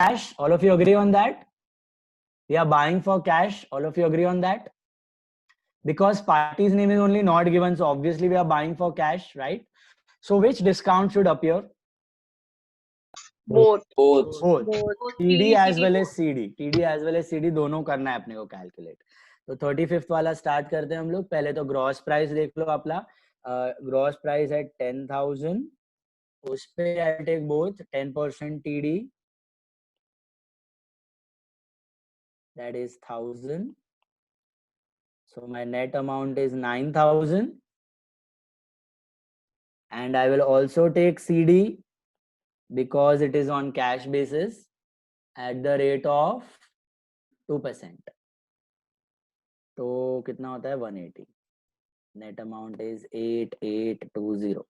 cash? All of you agree on that? We are buying for cash. All of you agree on that? Because party's name is only not given, so obviously we are buying for cash, right? So which discount should appear? Both. Both. TD as well as CD. TD as well as CD दोनों करना है अपने को calculate. तो 35th वाला start करते हैं हम लोग. पहले तो ग्रॉस प्राइस देख लो अपना. ग्रॉस प्राइस है 10,000. उस पे I take both 10% TD. That is 1,000. So my net amount is 9,000. And I will also take CD because it is on cash basis at the rate of 2%. तो कितना होता है 180. Net amount is 8820.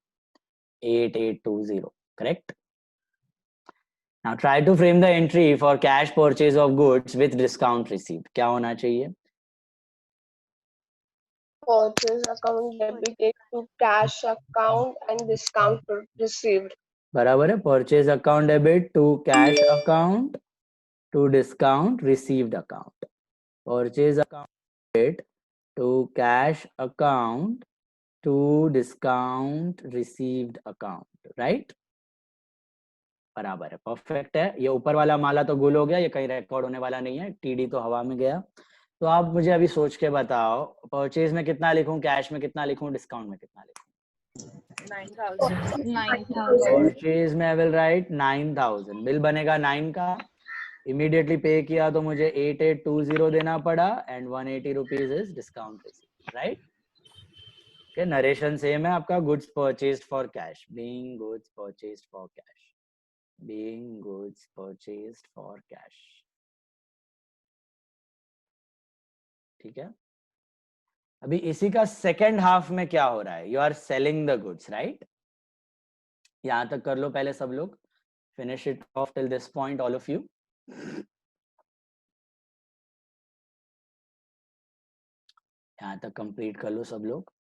8820, correct? Now try to frame the entry for cash purchase of goods with discount received. क्या होना चाहिए? Purchase account debited to cash account and discount received. बराबर है. Purchase account debit to cash account to discount received account. Purchase account debit to cash account to discount received account, right? बराबर है. Perfect है. ये ऊपर वाला माला तो गुल हो गया, ये कहीं रिकॉर्ड होने वाला नहीं है. टीडी तो हवा में गया. तो आप मुझे अभी सोच के बताओ, परचेज में कितना लिखूं, कैश में कितना लिखूं, डिस्काउंट में कितना लिखूं? 9,000. परचेज में आई विल राइट 9,000. बिल बनेगा 9 का. इमीडिएटली पे किया तो मुझे 8820 देना पड़ा and 180 rupees is discount received, right? Okay, narration same है आपका. Goods purchased for cash, being goods purchased for cash, being goods purchased for cash. ठीक है. अभी इसी का सेकेंड हाफ में क्या हो रहा है? You are selling the goods, right? यहां तक कर लो पहले सब लोग. Finish it off till this point, all of you. यहां तक कंप्लीट कर लो सब लोग.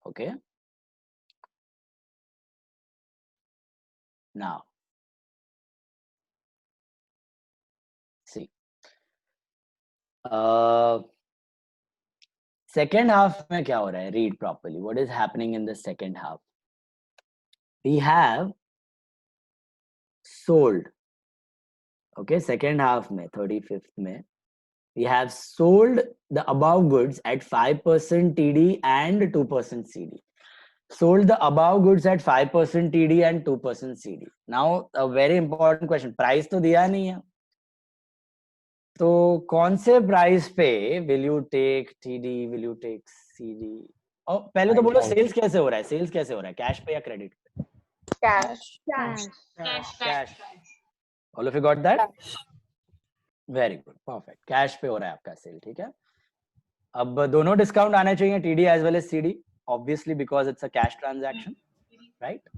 Okay. Now, see. Second half में क्या हो रहा है? Read properly. What is happening in the second half? We have sold. Okay, second half में 35th में we have sold the above goods at 5% TD and 2% CD. Sold the above goods at 5% TD and 2% CD. Now a very important question. Price तो दिया नहीं है. तो कौन से price पे will you take TD, will you take CD? और पहले तो बोलो सेल्स कैसे हो रहा है? सेल्स कैसे हो रहा है? कैश पे या क्रेडिट पे? Cash. All of you got that? Very good, perfect. Cash पे हो रहा है आपका सेल, ठीक है. अब दोनों डिस्काउंट आने चाहिए, TD as well as CD, obviously because it's a cash transaction, right?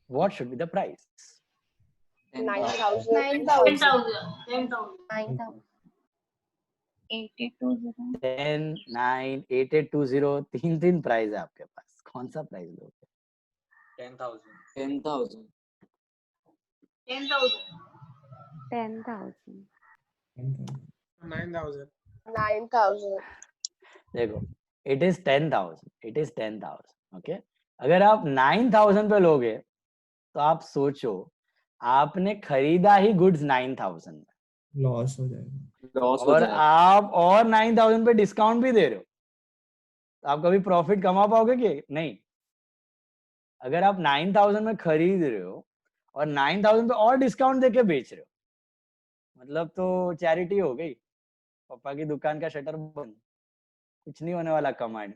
What should be the price? 9,000. 10, 9, 8820. तीन प्राइस है आपके पास. कौन सा प्राइस लोगे? 10,000. 9,000. देखो, इट इज 10,000. ओके, अगर आप 9,000 पे लोगे तो आप सोचो, आपने खरीदा ही गुड्स 9,000 में, लॉस हो जाएगा. और आप और 9,000 पे डिस्काउंट भी दे रहे हो, तो आप कभी प्रॉफिट कमा पाओगे कि नहीं? अगर आप 9,000 में खरीद रहे हो और 9,000 पे और डिस्काउंट देके बेच रहे हो, मतलब तो चैरिटी हो गई. पापा की दुकान का शटर बंद, कुछ नहीं होने वाला कमांड.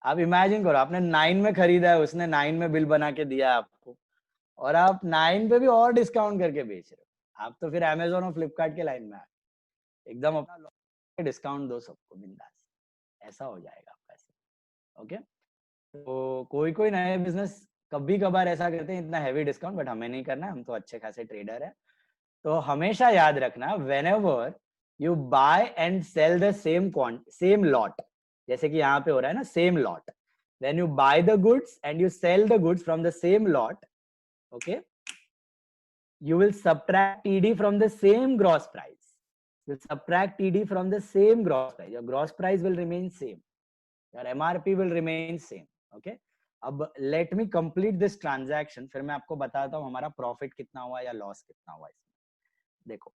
आप इमेजिन करो, आपने 9 में खरीदा है, उसने 9 में बिल बना के दिया आपको, और आप 9 पे भी और डिस्काउंट करके बेच रहे हो. आप तो फिर अमेजोन और फ्लिपकार्ट के लाइन में आ, एकदम अपना डिस्काउंट दो सबको बिंदास. ऐसा हो जाएगा आपका. ओके, तो कोई नए बिजनेस कभी कभार ऐसा करते हैं, इतना हैवी डिस्काउंट, बट हमें नहीं करना, हम तो अच्छे खासे ट्रेडर है। तो हमेशा याद रखना, whenever you buy and sell the same lot, जैसे कि यहाँ पे हो रहा है ना, same lot, when you buy the goods and you sell the goods from the same lot, okay, you will subtract TD from the same gross price. You subtract TD from the same gross price. Your gross price will remain same. Your MRP will remain same. Okay. अब let me complete this transaction, फिर मैं आपको बताता हूँ हमारा profit कितना हुआ या लॉस कितना हुआ इसमें। देखो,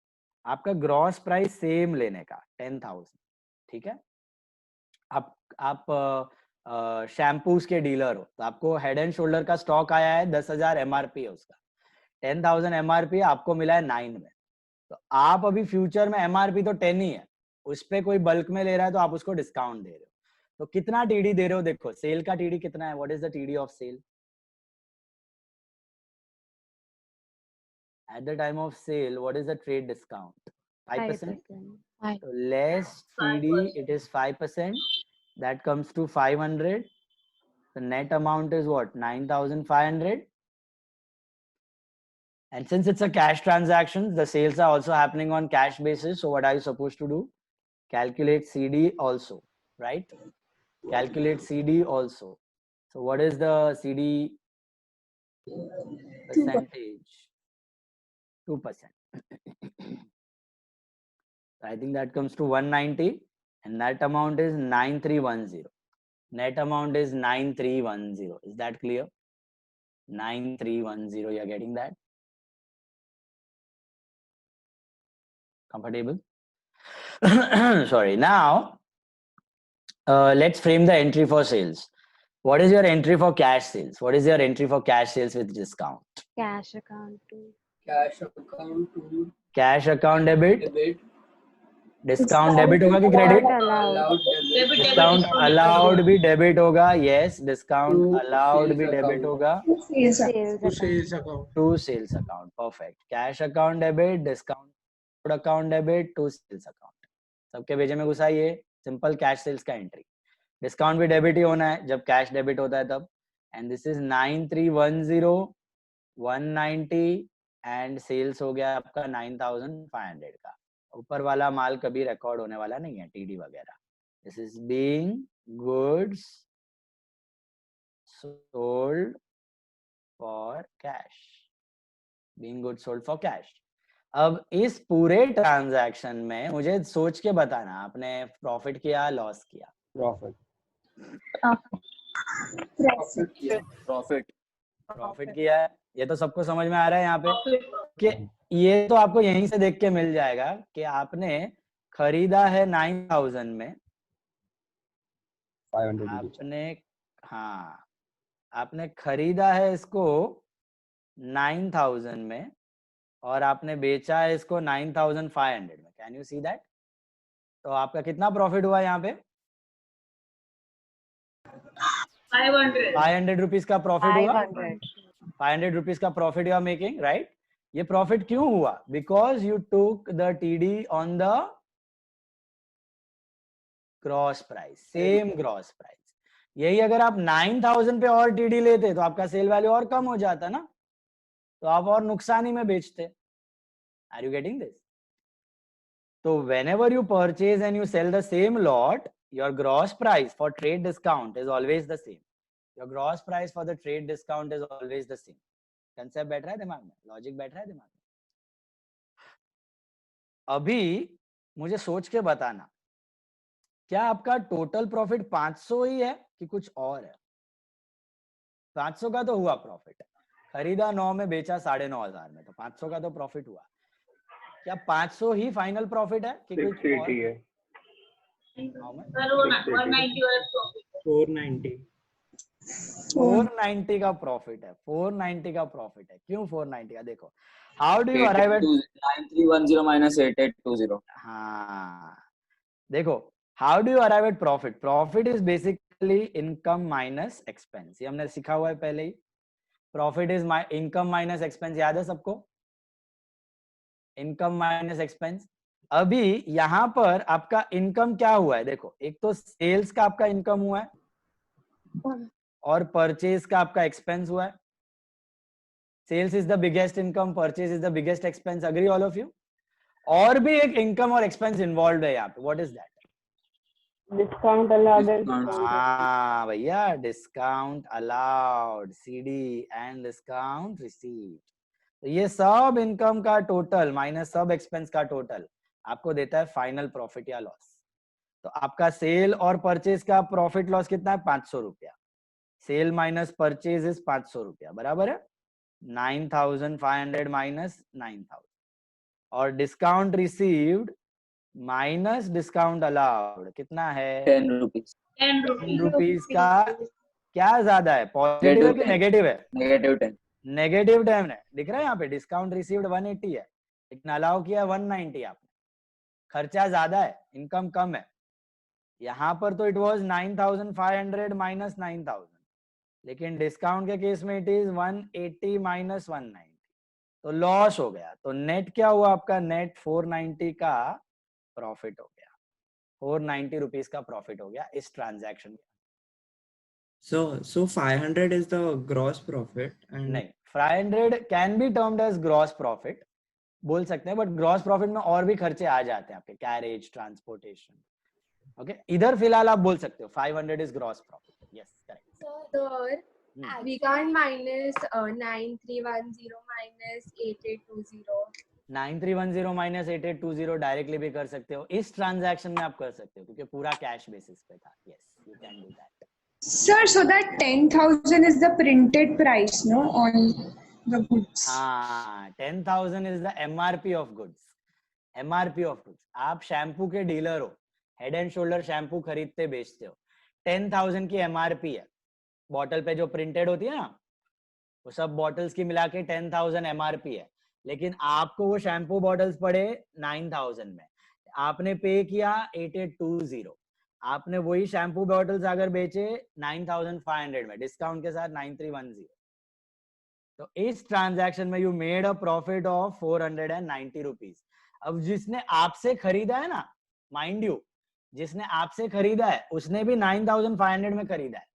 आपका ग्रॉस प्राइस सेम लेने का 10,000, ठीक है। आप शैम्पूज के डीलर हो, तो आपको हेड एंड शोल्डर का स्टॉक आया है, 10,000 MRP है उसका, 10,000 MRP आपको मिला है 9 में। तो आप अभी फ्यूचर में MRP तो 10 ही है, उस पे कोई बल्क में ले रहा है तो आप उसको डिस्काउंट दे रहे हो। तो कितना TD दे रहे हो? देखो, सेल का TD कितना है? What is the TD of sale? At the time of sale, what is the trade discount? 5%. So less TD, it is 5%. That comes to 500. The net amount is what? 9,500. And since it's a cash transaction, the sales are also happening on cash basis. So what are you supposed to do? Calculate CD also, right? Calculate CD also. So what is the CD percentage? 2%. I think that comes to 190, and that amount is 9310. Net amount is 9310. Is that clear? 9310. You're getting that? Comfortable? Sorry. Now, let's frame the entry for sales. What is your entry for cash sales? What is your entry for cash sales with discount? Cash account to Cash account debit. Discount debit होगा कि credit? Discount allowed भी debit होगा. Yes, discount allowed भी debit होगा. To sales account. Perfect. Cash account debit, discount account debit, to sales account. सबके भेजे में घुसा ये सिंपल कैश सेल्स का एंट्री। डिस्काउंट भी डेबिट ही होना है जब कैश डेबिट होता है तब। And this is 9310, 190 and sales हो गया आपका 9,500 का। ऊपर वाला माल कभी रिकॉर्ड होने वाला नहीं है, टीडी वगैरह। This is being goods sold for cash, being goods sold for cash. अब इस पूरे ट्रांजैक्शन में मुझे सोच के बताना, आपने प्रॉफिट किया लॉस किया? प्रॉफिट किया है। ये तो सबको समझ में आ रहा है यहाँ पे कि ये तो आपको यहीं से देख के मिल जाएगा कि आपने खरीदा है 9,000 में, 500 आपने खरीदा है इसको 9,000 में और आपने बेचा है इसको 9,500 में। Can you see that? तो आपका कितना प्रॉफिट हुआ यहाँ पे? 500 रुपीज का प्रॉफिट हुआ। 500 रुपीज का profit you are making, right? ये प्रॉफिट क्यों हुआ? Because you took the TD on the gross price, same gross price. यही अगर आप 9,000 पे और टीडी लेते तो आपका सेल वैल्यू और कम हो जाता ना, तो आप और नुकसानी में बेचते। Are you getting this? तो whenever you purchase and you sell the same lot, your gross price for trade discount is always the same. Your gross price for the trade discount is always the same. Concept बैठ रहा है दिमाग में? Logic बैठ रहा है दिमाग में? अभी मुझे सोच के बताना, क्या आपका टोटल प्रॉफिट 500 ही है कि कुछ और है? 500 का तो हुआ प्रॉफिट, खरीदा 9 में बेचा 9,500 में, तो 500 का तो प्रॉफिट हुआ। क्या 500 ही फाइनल प्रॉफिट है कि कुछ और है? 490 का प्रॉफिट है। 490 का प्रॉफिट है। क्यों 490 का? देखो, how do you arrive at 9310 minus 8820. हाँ, देखो, how do you arrive at profit? Profit is basically income minus expense. ये हमने सीखा हुआ है पहले ही। Profit is income minus expense, याद है सबको? Income minus expense. अभी यहां पर आपका इनकम क्या हुआ है? देखो, एक तो सेल्स का आपका इनकम हुआ है, और परचेज का आपका एक्सपेंस हुआ है. Sales is the biggest income, purchase is the biggest expense. Agree all of you? और भी एक इनकम और एक्सपेंस इन्वॉल्व है यहाँ पे. What is that? Discount allowed and Discount. discount. हाँ भैया, discount allowed, CD and discount received. तो ये सब इनकम का टोटल माइनस सब एक्सपेंस का टोटल आपको देता है फाइनल प्रॉफिट या लॉस. तो आपका सेल और परचेज का प्रॉफिट लॉस कितना है? 500 रुपया. सेल माइनस परचेज इज 500 रुपया, बराबर है 9,500 माइनस 9,000. और discount received minus discount allowed कितना है? 10 rupees. 10 रुपीज का क्या ज्यादा है? पॉजिटिव है कि नेगेटिव है? Negative 10. नेगेटिव 10 है. दिख रहा है यहाँ पे डिस्काउंट रिसीव्ड 180 है लेकिन अलाउ किया 190. आपने खर्चा ज्यादा है, इनकम कम है. यहाँ पर तो इट वाज 9,500 माइनस 9,000, लेकिन डिस्काउंट के केस में इट इज 180 माइनस 190. तो लॉस हो गया. तो नेट क्या हुआ आपका? नेट 490 का प्रॉफिट हो गया. 490 रुपीज का प्रॉफिट हो गया इस ट्रांजैक्शन में. So 500 is the gross profit and नहीं, 500 can be termed as gross profit, बोल सकते हैं, बट ग्रॉस प्रॉफिट में और भी खर्चे आ जाते हैं आपके, कैरेज, ट्रांसपोर्टेशन. ओके, इधर फिलहाल आप बोल सकते हो 500 is gross profit. Yes, correct. Sir, we can't minus 9310 minus 8820. 9310 minus 8820 directly भी कर सकते हो. इस ट्रांजैक्शन में आप कर सकते हो क्योंकि पूरा कैश बेसिस पे था. Yes, you can do that. Sir, so that 10,000 is the printed price, no, on the goods. हाँ, 10,000 is the MRP of goods. MRP of goods. आप शैम्पू के डीलर हो, हेड एंड शोल्डर शैम्पू खरीदते बेचते हो, 10,000 की एमआरपी है. Bottle पे जो प्रिंटेड होती है ना, वो सब बॉटल्स की मिला के 10,000 एमआरपी है. लेकिन आपको वो शैम्पू बॉटल्स पड़े 9,000 में, आपने पे किया 8820. आपने वही शैम्पू बॉटल्स अगर बेचे 9,500 में, डिस्काउंट के साथ 9310. तो इस ट्रांजैक्शन में you made a profit of 490 rupees. अब जिसने आपसे खरीदा है ना, माइंड यू, जिसने आपसे खरीदा है उसने भी 9,500 में खरीदा है,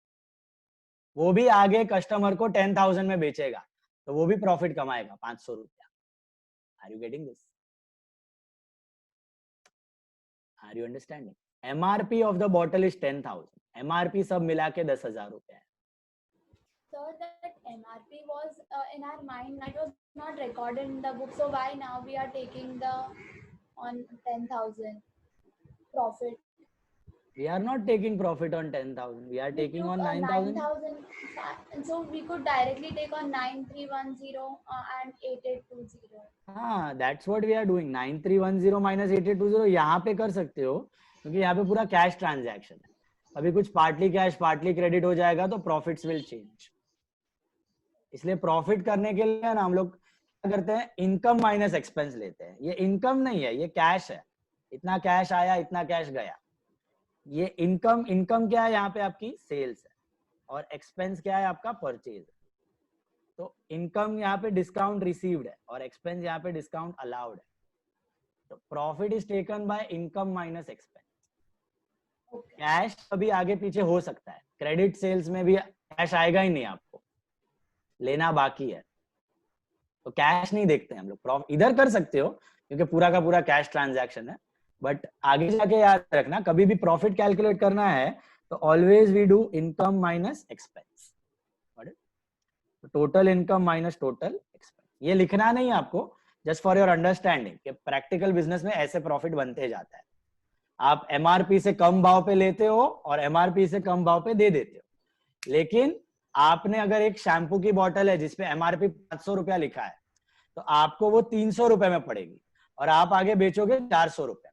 वो भी आगे कस्टमर को 10,000 में बेचेगा, तो वो भी प्रॉफिट कमाएगा 500 रुपया. Are you getting this? Are you understanding? MRP of the bottle is 10,000. MRP सब मिला के 10,000 रुपए है. Sir, that MRP was in our mind, that was not recorded in the book. So why now we are taking the on 10,000 profit? We are not taking profit on 10,000. We are taking on 9,000. 9,000. So we could directly take on 9310 and 8820. हाँ, that's what we are doing. 9310 minus 8820 यहाँ पे कर सकते हो क्योंकि यहाँ पे पूरा कैश ट्रांजैक्शन है. अभी कुछ पार्टली कैश पार्टली क्रेडिट हो जाएगा तो प्रॉफिट्स विल चेंज. इसलिए प्रॉफिट करने के लिए ना हम लोग क्या करते हैं? इनकम माइनस एक्सपेंस लेते हैं. ये इनकम नहीं है, ये कैश है. इतना कैश आया, इतना कैश गया. ये इनकम क्या है? यहाँ पे आपकी सेल्स है और एक्सपेंस क्या है? आपका परचेज. तो इनकम यहाँ पे डिस्काउंट रिसीव्ड है और एक्सपेंस यहाँ पे डिस्काउंट अलाउड है. तो profit is taken by income minus expense. Cash अभी आगे पीछे हो सकता है, क्रेडिट सेल्स में भी कैश आएगा ही नहीं, आपको लेना बाकी है, तो कैश नहीं देखते हैं हम लोग. इधर कर सकते हो क्योंकि पूरा का पूरा कैश ट्रांजैक्शन है, बट आगे जाके याद रखना कभी भी प्रॉफिट कैलकुलेट करना है तो always we do income minus expense. Total income minus total expense. ये लिखना नहीं है आपको, जस्ट फॉर योर अंडरस्टैंडिंग कि प्रैक्टिकल बिजनेस में ऐसे प्रॉफिट बनते जाता है. आप एमआरपी से कम भाव पे लेते हो और एमआरपी से कम भाव पे दे देते हो. लेकिन आपने अगर एक शैम्पू की बोतल है जिसपे एमआरपी 500 रुपया लिखा है तो आपको वो 300 रुपए में पड़ेगी और आप आगे बेचोगे 400 रुपए.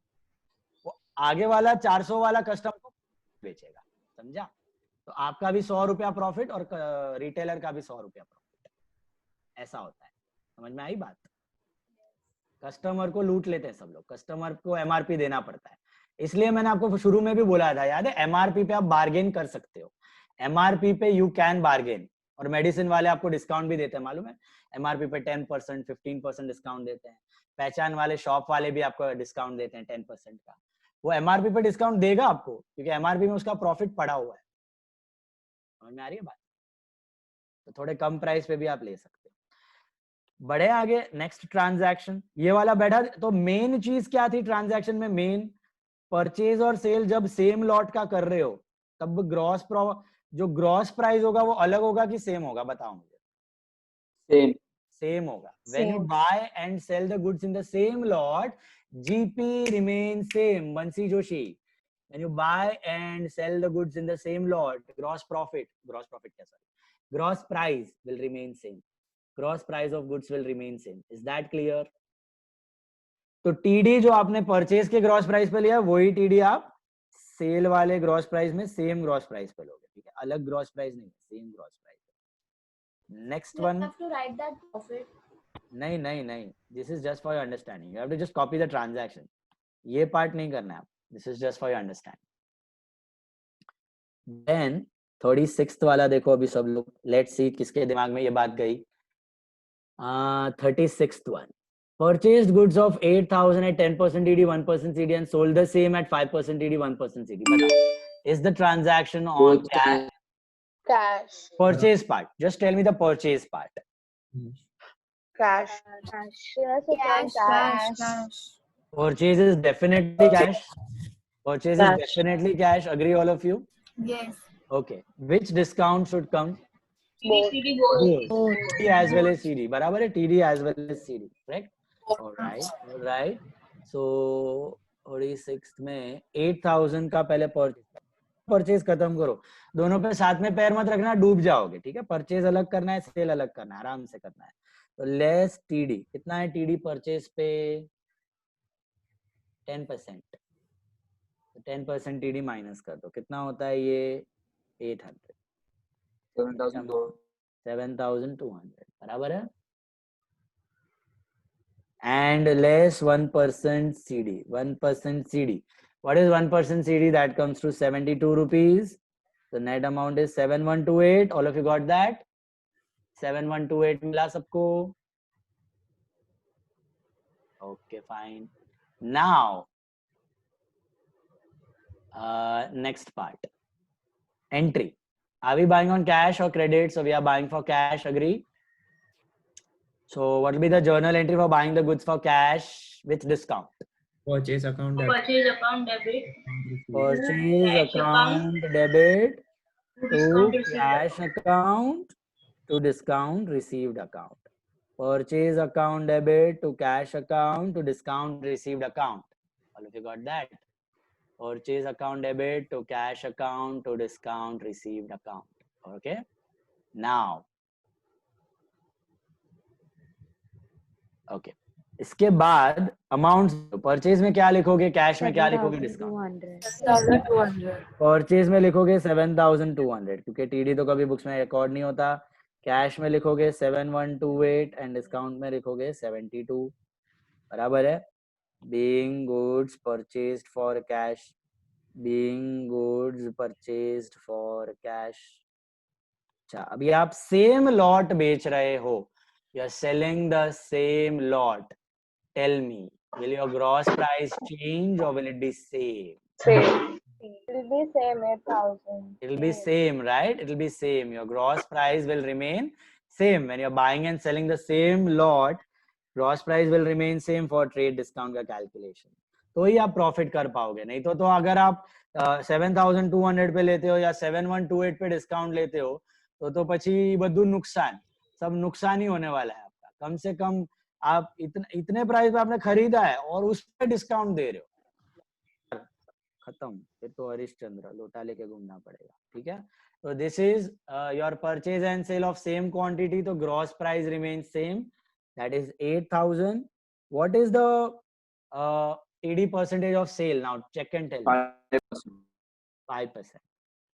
वो आगे वाला 400 वाला कस्टमर को बेचेगा. समझा? तो आपका भी 100 रुपया प्रॉफिट और रिटेलर का भी 100 रुपया प्रॉफिट. ऐसा होता है. समझ में आई बात? कस्टमर को लूट लेते हैं सब लोग, कस्टमर को एमआरपी देना पड़ता है. इसलिए मैंने आपको शुरू में भी बोला था, याद है? एमआरपी पे आप बार्गेन कर सकते हो. एमआरपी पे यू कैन बार्गेन. और मेडिसिन वाले आपको डिस्काउंट भी देते हैं, मालूम है? एमआरपी पे 10%, 15% डिस्काउंट देते हैं. पहचान वाले शॉप वाले भी आपको डिस्काउंट देते हैं 10% का. वो एमआरपी पे डिस्काउंट देगा आपको क्योंकि एमआरपी में उसका प्रॉफिट पड़ा हुआ है. समझ में आ रही है बात? तो थोड़े कम प्राइस पे भी आप ले सकते हो। बढ़े आगे, नेक्स्ट ट्रांजैक्शन, ये वाला बैठा। तो मेन चीज क्या थी ट्रांजैक्शन में? मेन परचेज और सेल जब सेम लॉट का कर रहे हो तब जो ग्रॉस प्राइस होगा वो अलग होगा कि सेम होगा? बताओ मुझे। Same. सेम होगा। When you buy and sell the goods in the same lot, GP remains same. Bansi Joshi. When you buy and sell the goods in the same lot, gross price will remain same. Gross price of goods will remain same. Is that clear? तो TD जो आपने purchase के gross price पे लिया वही TD आप sale वाले gross price में सेम ग्रॉस प्राइस पे लोगे, ठीक है? अलग ग्रॉस प्राइस नहीं, same gross price. Next You one, have to write that profit. नहीं नहीं नहीं, this is just for your understanding. You have to just copy the transaction, ये पार्ट नहीं करना है आप, this is just for your understanding. Then 36th वाला देखो अभी सब लोग, लेट्स सी किसके दिमाग में ये बात गई। 36th one, purchased goods of 8,000 at 10% TD, 1% CD and sold the same at 5% TD, 1% CD. बताओ, is the transaction on Both cash? Cash. Purchase part. Just tell me the purchase part. Cash. Purchase is definitely cash. Purchase is definitely cash. Agree all of you? Yes. Okay. Which discount should come? Both. Both. TD as well as CD. बराबर है? TD as well as CD. Correct? Alright. Alright. So 36th में 8,000 का पहले purchase खत्म करो। दोनों पे साथ में पैर मत रखना, डूब जाओगे, ठीक है? परचेज अलग करना है, सेल अलग करना है, आराम से करना है। तो लेस टीडी, कितना है टीडी परचेज पे? 10%। तो 10% टीडी माइनस कर दो, कितना होता है ये? 800। 7,200 बराबर है। And less 1% CD. 1% CD. What is 1% CD? That comes to 72 rupees. The net amount is 7128. All of you got that? 7128 मिला सबको? Okay, fine. Now, next part. Entry. Are we buying on cash or credit? So we are buying for cash. Agree? So what will be the journal entry for buying the goods for cash with discount? Purchase account debit. Purchase account debit. Purchase Cash account debit to discount received cash account to discount received account. Purchase account debit to cash account to discount received account. All of you got that? Purchase account debit to cash account to discount received account. Okay? Now, okay. इसके बाद amount, purchase में क्या लिखोगे, cash में क्या लिखोगे, discount? 7,200. Purchase में लिखोगे 7,200 क्योंकि टीडी तो कभी बुक्स में रिकॉर्ड नहीं होता। कैश में लिखोगे 7128 एंड डिस्काउंट में लिखोगे 72 बराबर है। Being goods purchased for cash, being goods purchased for cash. अच्छा, अभी आप सेम लॉट बेच रहे हो, you are selling the same lot. Tell me, will your gross price change or will it be same? Same. It will be same 8,000. It will be same, right? It will be same. Your gross price will remain same. When you're buying and selling the same lot, gross price will remain same for trade discount का calculation. तो ही आप profit कर पाओगे। नहीं तो अगर आप 7,200 पे लेते हो या 7,128 पे डिस्काउंट लेते हो तो પછી બધું नुकसान, सब नुकसान ही होने वाला है आपका। कम से कम आप इतने प्राइस पे आपने खरीदा है और उस पे डिस्काउंट दे रहे हो, खत्म। फिर तो हरिश्चंद्र लोटा लेके घूमना पड़ेगा, ठीक है? तो this is your purchase and sale of same quantity, तो gross price remain same, that is 8,000। What is the TD percentage of sale? Now check and tell. 5%।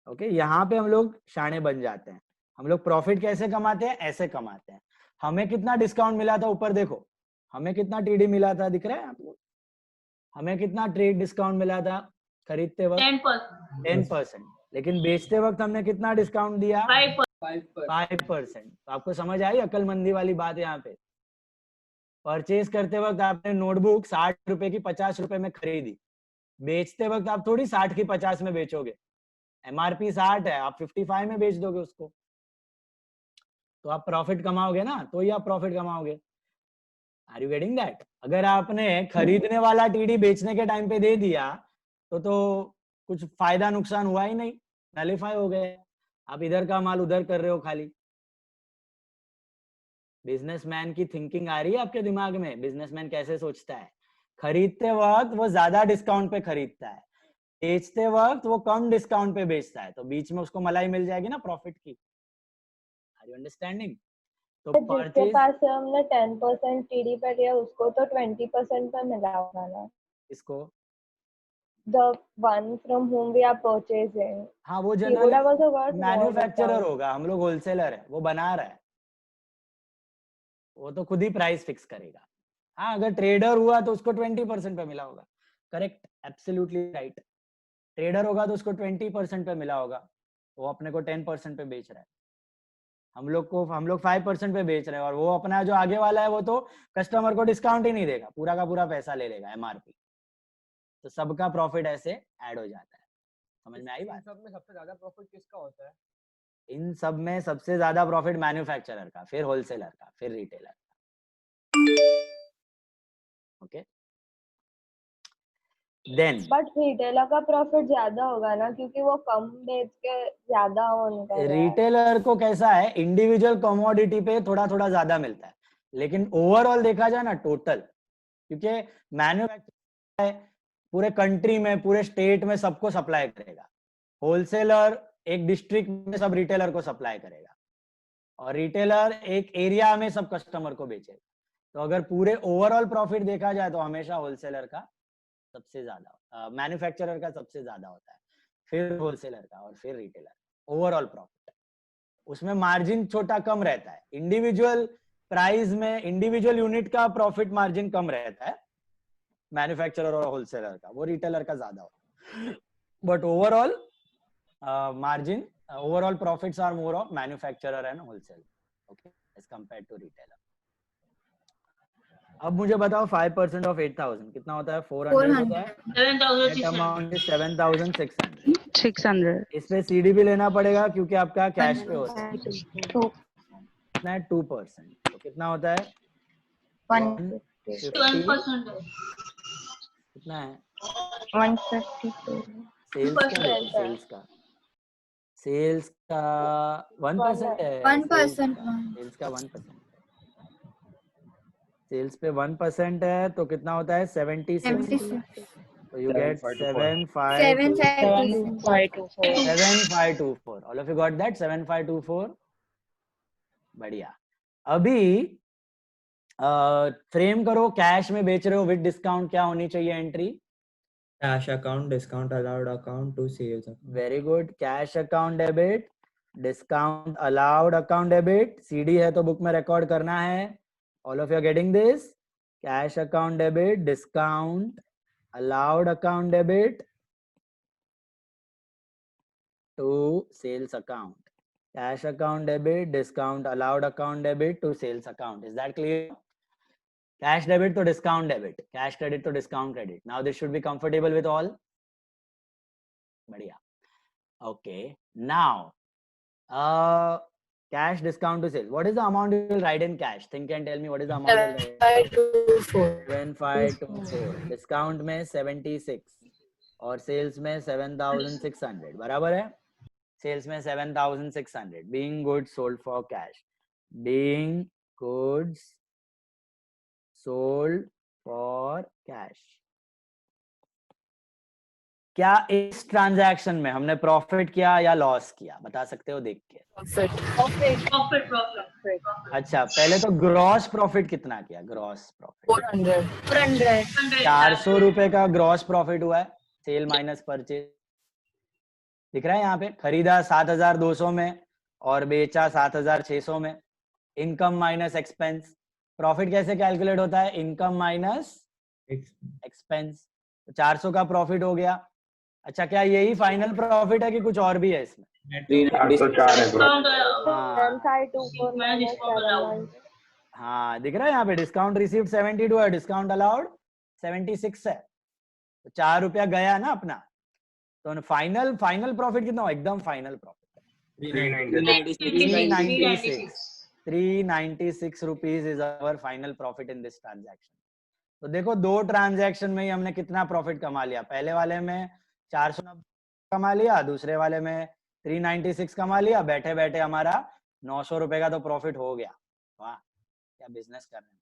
Okay, यहाँ पे हम लोग शाणे बन जाते हैं। हम लोग प्रॉफिट कैसे कमाते हैं? ऐसे कमाते हैं। हमें कितना डिस्काउंट मिला था? ऊपर देखो, हमें कितना टीडी मिला था, दिख रहा है आपको? हमें कितना ट्रेड डिस्काउंट मिला था खरीदते वक्त? 10%। लेकिन बेचते वक्त हमने कितना डिस्काउंट दिया? 5%। तो आपको समझ आई अक्लमंदी वाली बात? यहाँ पे परचेज करते वक्त आपने नोटबुक 60 रुपए की 50 रुपए में खरीदी, बेचते वक्त आप थोड़ी 60 की 50 में बेचोगे। एमआरपी 60 है, आप 55 में बेच दोगे उसको। तो आप प्रॉफिट कमाओगे ना, तो ही आप प्रॉफिट कमाओगे। Are you getting that? अगर आपने खरीदने वाला टीडी बेचने के टाइम पे दे दिया तो कुछ फायदा नुकसान हुआ ही नहीं, नलिफाई हो गए। आप इधर का माल उधर कर रहे हो खाली। बिजनेसमैन की थिंकिंग आ रही है आपके दिमाग में? बिजनेसमैन कैसे सोचता है? खरीदते वक्त वो ज्यादा डिस्काउंट पे खरीदता है, बेचते वक्त वो कम डिस्काउंट पे बेचता है, तो बीच में उसको मलाई मिल जाएगी ना प्रॉफिट की। Are you understanding? तो जिसके परचेज, पास से हमने 10% टीडी पे लिया उसको तो 20% पे मिला होगा ना, इसको the one from whom we are purchasing. हाँ वो He would have also got general more manufacturer discount. होगा, हम लोग होलसेलर है, वो बना रहा है, वो तो खुद ही प्राइस फिक्स करेगा। हाँ अगर ट्रेडर हुआ तो उसको 20% पे मिला होगा। Correct, absolutely right. ट्रेडर होगा तो उसको 20% पे मिला होगा, वो अपने को 10% पे बेच रहा है, हम लोग 5% पे बेच रहे हैं, और वो अपना जो आगे वाला है वो तो कस्टमर को डिस्काउंट ही नहीं देगा, पूरा का पूरा पैसा ले लेगा एमआरपी। तो सबका प्रॉफिट ऐसे ऐड हो जाता है। समझ में आई बात? सब में सबसे ज्यादा प्रॉफिट किसका होता है? इन सब में सबसे ज्यादा प्रॉफिट मैन्युफैक्चरर का, फिर होलसेलर का, फिर रिटेलर का। ओके, देन बट रिटेलर का प्रॉफिट ज्यादा होगा ना, क्योंकि वो कम बेच के ज्यादा उनका रिटेलर को कैसा है, इंडिविजुअल कमोडिटी पे थोड़ा थोड़ा ज्यादा मिलता है, लेकिन ओवरऑल देखा जाए ना टोटल, क्योंकि मैन्युफैक्चरर है पूरे कंट्री में, पूरे स्टेट में सबको सप्लाई करेगा। होलसेलर एक डिस्ट्रिक्ट में सब रिटेलर को सप्लाई करेगा, और रिटेलर एक एरिया में सब कस्टमर को बेचेगा। तो अगर पूरे ओवरऑल प्रॉफिट देखा जाए तो हमेशा होलसेलर का सबसे ज्यादा, मैन्युफैक्चरर का सबसे ज्यादा होता है, फिर होलसेलर का, और फिर रिटेलर। ओवरऑल प्रॉफिट उसमें मार्जिन छोटा कम रहता है, इंडिविजुअल प्राइस में इंडिविजुअल यूनिट का प्रॉफिट मार्जिन कम रहता है मैन्युफैक्चरर और होलसेलर का, वो रिटेलर का ज्यादा होता है। But overall margin, overall profits are more of manufacturer and wholesaler, okay, as compared to retailer. अब मुझे बताओ 5% ऑफ 8000 कितना होता है? 400 होता है। 7,600. Amount is 7600। 600. इस पे सीडी भी लेना पड़ेगा क्योंकि आपका कैश पे होता है। कितना है? 2%, तो कितना होता है? 1% है. कितना है? 152. सेल्स का, सेल्स का 1% है। 1%. सेल्स का 1%, सेल्स पे 1% है, तो कितना होता है? 76। तो you get 7524। All of you got that? 7524। बढ़िया। अभी फ्रेम करो, कैश में बेच रहे हो विद डिस्काउंट, क्या होनी चाहिए entry? Cash account, discount allowed account to sales account. Very good. Cash account debit, discount allowed account debit. CD है तो बुक में रिकॉर्ड करना है। All of you are getting this? Cash account debit, discount allowed account debit to sales account. Cash account debit, discount allowed account debit to sales account. Is that clear? Cash debit to discount debit, cash credit to discount credit. Now this should be comfortable with all. Badhiya. Okay. Now, cash discount to sales. What is the amount you will write in cash? Think and tell me what is the amount. 7524. Discount में 76 और sales में 7600. बराबर है? Sales में 7600. Being goods sold for cash. Being goods sold for cash. क्या इस transaction में हमने प्रॉफिट किया या लॉस किया? बता सकते हो देख के? Profit. अच्छा, पहले तो ग्रॉस प्रॉफिट कितना किया? ग्रॉस प्रॉफिट 400 रुपए का ग्रॉस प्रॉफिट हुआ है, सेल माइनस परचेज। दिख रहा है यहाँ पे? खरीदा 7200 में और बेचा 7600 में। Income minus expense. प्रॉफिट कैसे कैलकुलेट होता है? Income minus expense. 400 का प्रॉफिट हो गया। अच्छा, क्या यही फाइनल प्रॉफिट है कि कुछ और भी है इसमें? 7524 हाँ, दिख रहा है यहाँ पे? डिस्काउंट रिसीव्ड 72 है, डिस्काउंट अलाउड 76 है, तो 4 रुपया गया ना अपना। तो फाइनल प्रॉफिट कितना हो? एकदम final profit 396। 396 rupees is our final profit in this transaction. तो देखो दो ट्रांजैक्शन में ही हमने कितना प्रॉफिट कमा लिया. पहले वाले में 490 कमा लिया, दूसरे वाले में 396 कमा लिया. बैठे बैठे हमारा 900 रुपए का तो प्रॉफिट हो गया. वाह, क्या बिजनेस कर रहे हैं.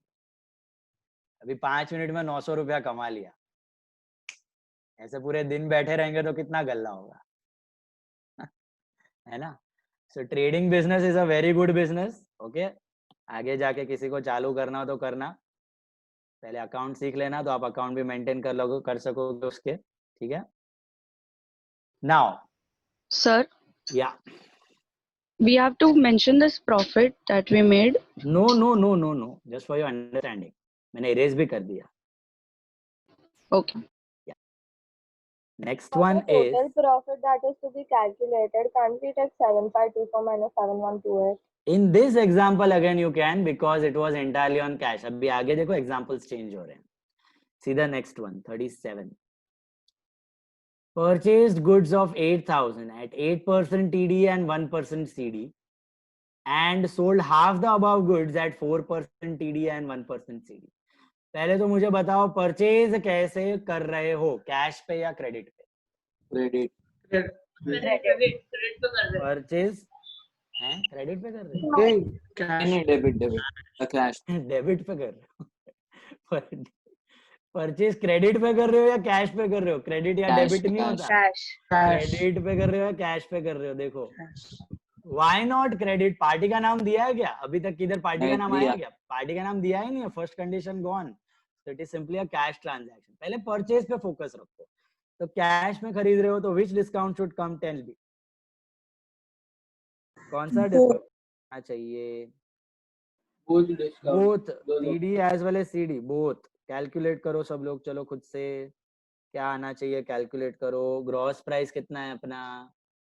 अभी 5 मिनट में 900 रुपया कमा लिया. ऐसे पूरे दिन बैठे रहेंगे तो कितना गल्ला होगा. है ना. सो trading business is a very good business. Okay, आगे जाके किसी को चालू करना हो तो करना. पहले अकाउंट सीख लेना तो आप अकाउंट भी मेंटेन कर सकोगे उसके. ठीक है. नाउ Sir, या we have to mention this profit that we made. Know just for your understanding. मैंने इरेज भी कर दिया. Okay. Next For one the is total profit that is to be calculated, can't we take 7524 minus 7128? in this example again you can, because it was entirely on cash. अभी आगे देखो examples change हो रहे हैं. See the next one, 37. Purchased goods of 8,000 at 8% TD and 1% CD, and sold half the above goods at 4% TD and 1% CD. पहले तो मुझे बताओ परचेज कैसे कर रहे हो, कैश पे या क्रेडिट पे? क्रेडिट. क्रेडिट पे कर रहे हैं. परचेज हैं क्रेडिट पे कर रहे हो? नहीं, डेबिट कैश. डेबिट पे कर रहे हो. परचेज क्रेडिट पे कर रहे हो या कैश पे कर रहे हो? क्रेडिट या Cash, डेबिट नहीं cash. होता. Cash. क्रेडिट पे कर रहे हो या कैश पे कर रहे हो? देखो व्हाई नॉट क्रेडिट. पार्टी का नाम दिया है क्या अभी तक? किधर पार्टी का नहीं नाम दिया. आया क्या? पार्टी का नाम दिया ही नहीं है. First condition gone. So it is simply a cash transaction. पहले परचेज पे फोकस रखो. तो कैश में खरीद रहे हो तो which discount should come? Tell me. कौन सा डिस्काउंट आना चाहिए? Both TD as well as CD, both. Calculate करो सब लोग. चलो खुद से क्या आना चाहिए कैलकुलेट करो. ग्रॉस प्राइस कितना है अपना?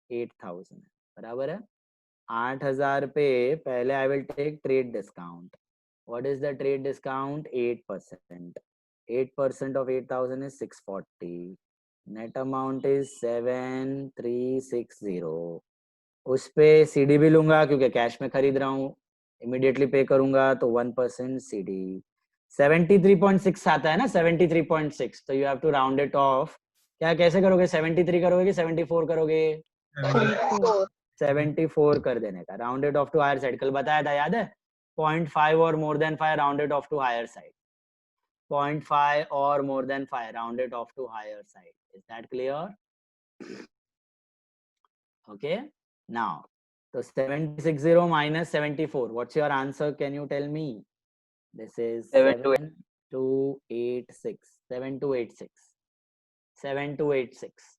8,000 है. बराबर है. 8,000 पे पहले I will take trade discount. What is the trade discount? 8%. 8% of 8,000 is 640. Net amount is 7,360. उस पे CD भी लूंगा क्योंकि कैश में खरीद रहा हूँ. इमीडिएटली पे करूंगा तो 1% CD. 73.6 आता है ना. 73.6. तो you have to round it off. क्या कैसे करोगे? 73 करोगे कि 74 करोगे? 74 कर देने का. Round it off to higher side. कल बताया था याद है? 0.5 or more than 5 round it off to higher side. 0.5 or more than 5 round it off to higher side. Is that clear? Okay. Now, so 760 minus 74. What's your answer? Can you tell me? This is 7286. 7286. 7286.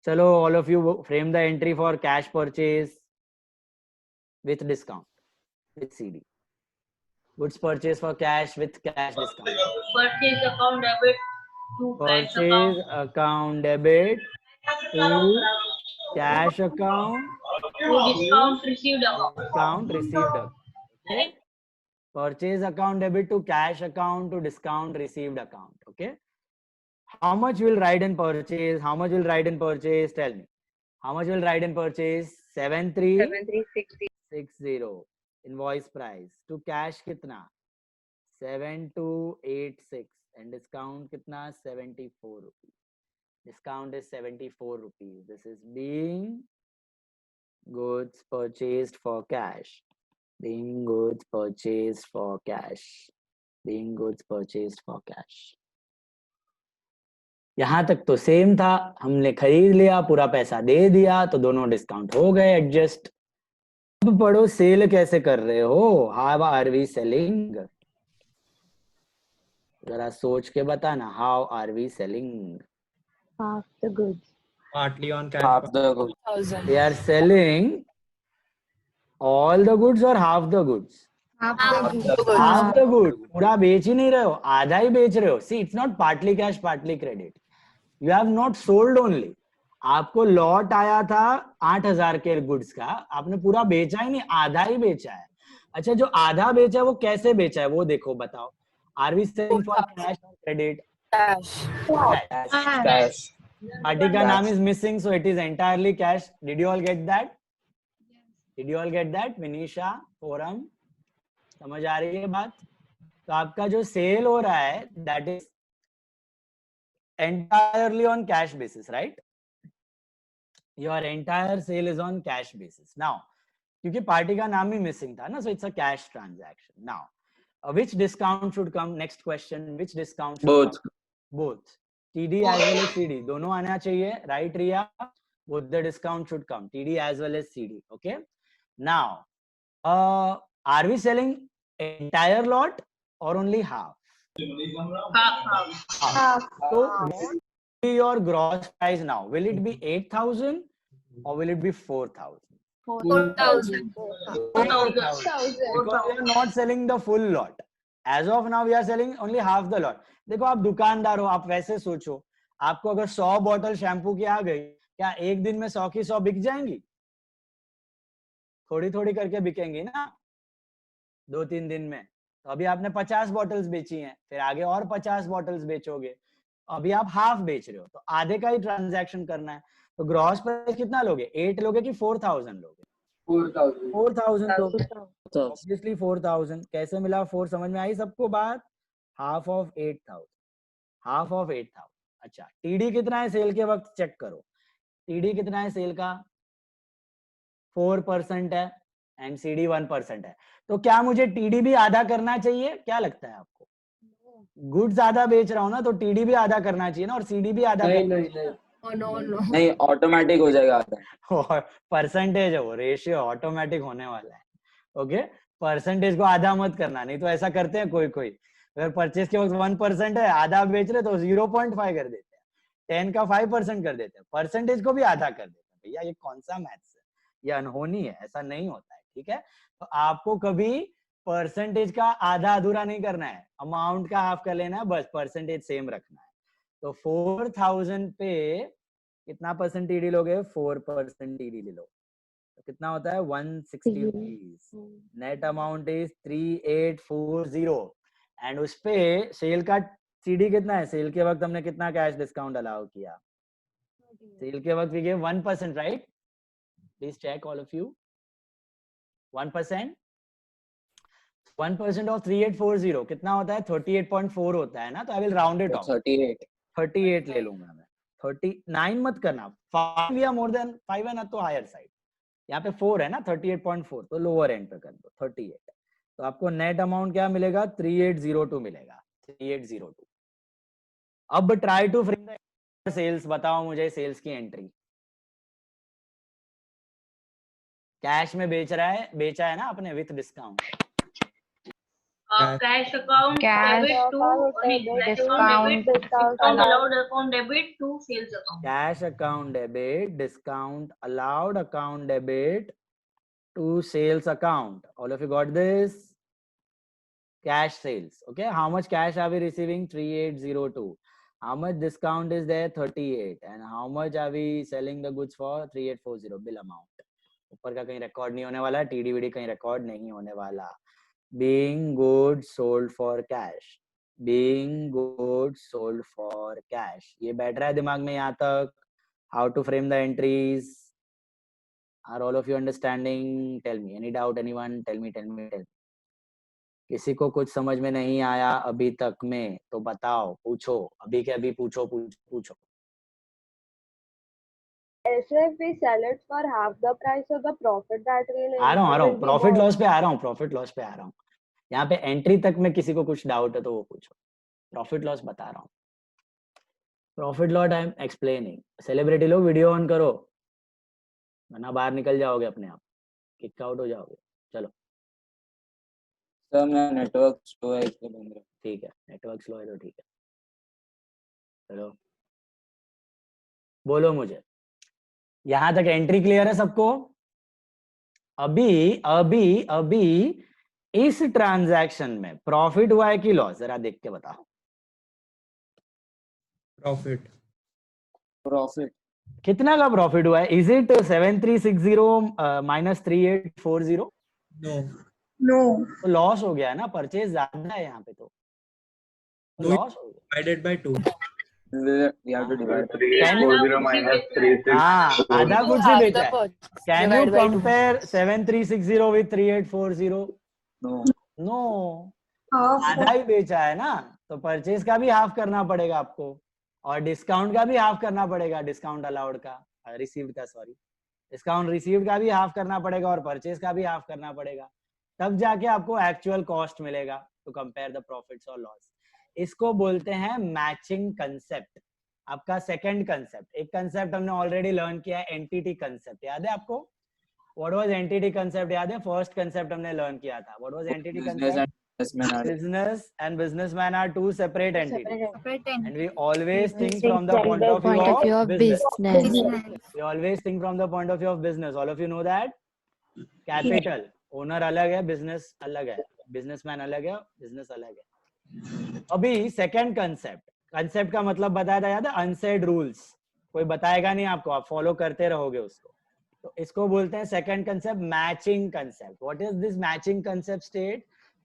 Chalo, all of you frame the entry for cash purchase with discount, with CD. Goods purchase for cash with cash discount. Purchase account debit to cash account. Purchase account debit to cash account To discount received account. discount received account. Okay. Purchase account debit to cash account to discount received account. Okay. How much will write in purchase? How much will write in purchase? Tell me. How much will write in purchase? 7360. Invoice price to cash कितना? 7286 and discount कितना? 74 rupees. Discount is 74 rupees. This is being goods purchased for cash. Being goods purchased for cash. Being goods purchased for cash. यहाँ तक तो same था. हमने खरीद लिया, पूरा पैसा दे दिया तो दोनों डिस्काउंट हो गए एडजस्ट. अब पढ़ो सेल कैसे कर रहे हो. How are we selling? जरा सोच के बताना. How are we selling? Half the goods. Partly on cash. Half the goods. They are selling all the goods or half the goods? Half the goods. Half the goods. पूरा बेच ही नहीं रहे हो, आधा ही बेच रहे हो. See, it's not partly cash, partly credit. You have not sold only. आपको लॉट आया था 8,000 के गुड्स का, आपने पूरा बेचा ही नहीं, आधा ही बेचा है. अच्छा, जो आधा बेचा है वो कैसे बेचा है वो देखो, बताओ. Are we selling for cash or credit? Cash. Cash. Party का नाम is missing, so it is entirely cash. Did you all get that? Did you all get that? Vinisha, Forum. समझ आ रही है बात? तो आपका जो सेल हो रहा है that is entirely on cash basis, right? Your entire sale is on cash basis. Now, क्योंकि पार्टी का नाम ही मिसिंग था ना, so it's a cash transaction. Now, which discount should come? Next question. Which discount should Both. come? Both. TD as well as CD. दोनों आना चाहिए, right, Riya? Both the discount should come. TD as well as CD. Okay. Now, are we selling entire lot or only half? Half. So what will be your gross price now? Will it be 8,000 or will it be 4,000? 4,000. 4,000. Because we are not selling the full lot. As of now, we are selling only half the lot. देखो आप दुकानदार हो, आप वैसे सोचो, आपको अगर 100 bottle shampoo की आ गई, क्या एक दिन में 100 की 100 बिक जाएंगी? थोड़ी थोड़ी करके बिकेंगी ना, 2-3 दिन में. तो अभी आपने 50 बॉटल्स बेची हैं, फिर आगे और 50 बॉटल्स बेचोगे. अभी आप हाफ बेच रहे हो, तो आधे का ही ट्रांजैक्शन करना है. तो ग्रॉस प्राइस कितना लोगे? 8 लोगे कि 4,000 लोगे? 4,000 लोगे. ऑब्वियसली 4,000. कैसे मिला 4? समझ में आई सबको बात? Half of 8,000. Half of 8,000. अच्छा, टीडी कितना है सेल के वक्त? चेक करो. टीडी कितना है सेल का? 4% है एंड सीडी 1% है. तो क्या मुझे टीडी भी आधा करना चाहिए? क्या लगता है आपको? गुड्स आधा बेच रहा हूँ ना, तो टीडी भी आधा करना चाहिए ना, और सीडी भी आधा करना चाहिए. नहीं, ऑटोमेटिक हो जाएगा आधा. परसेंटेज है वो, रेशियो ऑटोमेटिक होने वाला है. ओके, परसेंटेज को आधा मत करना, नहीं तो ऐसा करते हैं कोई कोई. अगर परचेज के वक्त 1% है, आधा बेच रहे तो 0.5 कर देते हैं, 10 का 5% कर देते हैं, परसेंटेज को भी आधा कर देते हैं. भैया ये कौन सा मैथ्स है? ये अनहोनी है, ऐसा नहीं होता है. ठीक है, तो आपको कभी परसेंटेज का आधा अधूरा नहीं करना है, अमाउंट का हाफ कर लेना है, बस परसेंटेज सेम रखना है. तो 4,000 पे कितना परसेंट टीडी लोगे? 4% टीडी ले लो. तो कितना होता है? 160 rupees. Net amount is 3840. And उस पे सेल का सीडी कितना है? सेल के वक्त हमने कितना कैश डिस्काउंट अलाउ किया? सेल के वक्त we give 1%, right? Please check all of you. 1%. 1% off 3840 कितना होता है? 38.4 होता है ना. तो I will round it off. 38 ले लूंगा मैं. 39 मत करना. 5 या मोर देन 5 है ना, तो हायर साइड. यहाँ पे 4 है ना, 38.4, तो लोअर एंड पे कर दो 38. तो आपको नेट अमाउंट क्या मिलेगा? 3802 मिलेगा. 3802. अब try to frame the sales. बताओ मुझे सेल्स की एंट्री. कैश में बेच रहा है, बेचा है ना आपने with discount. Cash account Cash debit to discount allowed account debit to sales account. Cash account debit, discount allowed account debit to sales account. All of you got this? Cash sales. Okay, how much cash are we receiving? 3802. How much discount is there? 38. And how much are we selling the goods for? 3840 bill amount. ऊपर का कहीं record नहीं होने वाला, टीडीवीडी कहीं record नहीं होने वाला. Being goods sold for cash. Being goods sold for cash. ये बैठ रहा है दिमाग में यहाँ तक? How to frame the entries? Are all of you understanding? Tell me. Any doubt? Anyone? Tell me. किसी को कुछ समझ में नहीं आया अभी तक में तो बताओ, पूछो, अभी के अभी पूछो. If we sell it for half the price of the profit that we'll आ रहा हूँ प्रॉफिट लॉस पे आ रहा हूँ. यहाँ पे एंट्री तक में किसी को कुछ डाउट है तो वो पूछो. प्रॉफिट लॉस बता रहा हूँ. Profit loss I am explaining. Celebrity लोग वीडियो ऑन करो, वरना बाहर निकल जाओगे अपने आप, किक आउट हो जाओगे. चलो सर मेरा नेटवर्क स्लो है इसलिए बंद रहा. ठीक है, नेटवर्क स्लो है तो ठीक है. चलो बोलो मुझे, यहाँ तक एंट्री क्लियर है सबको? अभी इस ट्रांजैक्शन में प्रॉफिट हुआ है कि लॉस? जरा देख के बताओ. प्रॉफिट. कितना का प्रॉफिट हुआ है? Is it 7360 minus 3840? No. तो लॉस हो गया है ना, परचेज ज्यादा है यहाँ पे, तो लॉस हो गया. Divided by 2. We have to divide. 340 minus 36. हाँ, आधा कुछ ही बेचा है. Can you compare 7360 with 3840? No. No, half आधा ही बेचा है ना, तो परचेज का भी हाफ करना पड़ेगा आपको और डिस्काउंट का भी हाफ करना पड़ेगा, डिस्काउंट अलाउड का, रिसीव्ड का, सॉरी, डिस्काउंट रिसीव्ड का भी हाफ करना पड़ेगा और परचेज का भी हाफ करना पड़ेगा, तब जाके आपको एक्चुअल कॉस्ट मिलेगा टू कंपेयर द प्रॉफिट्स और लॉस। इसको बोलते हैं मैचिंग कंसेप्ट। आपका सेकंड कंसेप्ट, एक कंसेप्ट हमने ऑलरेडी लर्न किया है, एंटिटी कंसेप्ट, याद है आपको? व्हाट वाज एंटिटी कंसेप्ट, याद है? फर्स्ट कंसेप्ट हमने लर्न किया था, what was entity concept? Business and businessman are two separate entities, and we always think from the point of view of business. We always think from the point of view of business. All of you know that. Capital, owner अलग है, business अलग है, businessman अलग है, business अलग है। अभी second concept, concept का मतलब बताया था, याद है? Unsaid rules, कोई बताएगा नहीं आपको, आप follow करते रहोगे उसको, तो इसको बोलते हैं second concept, matching concept. What is this matching concept state?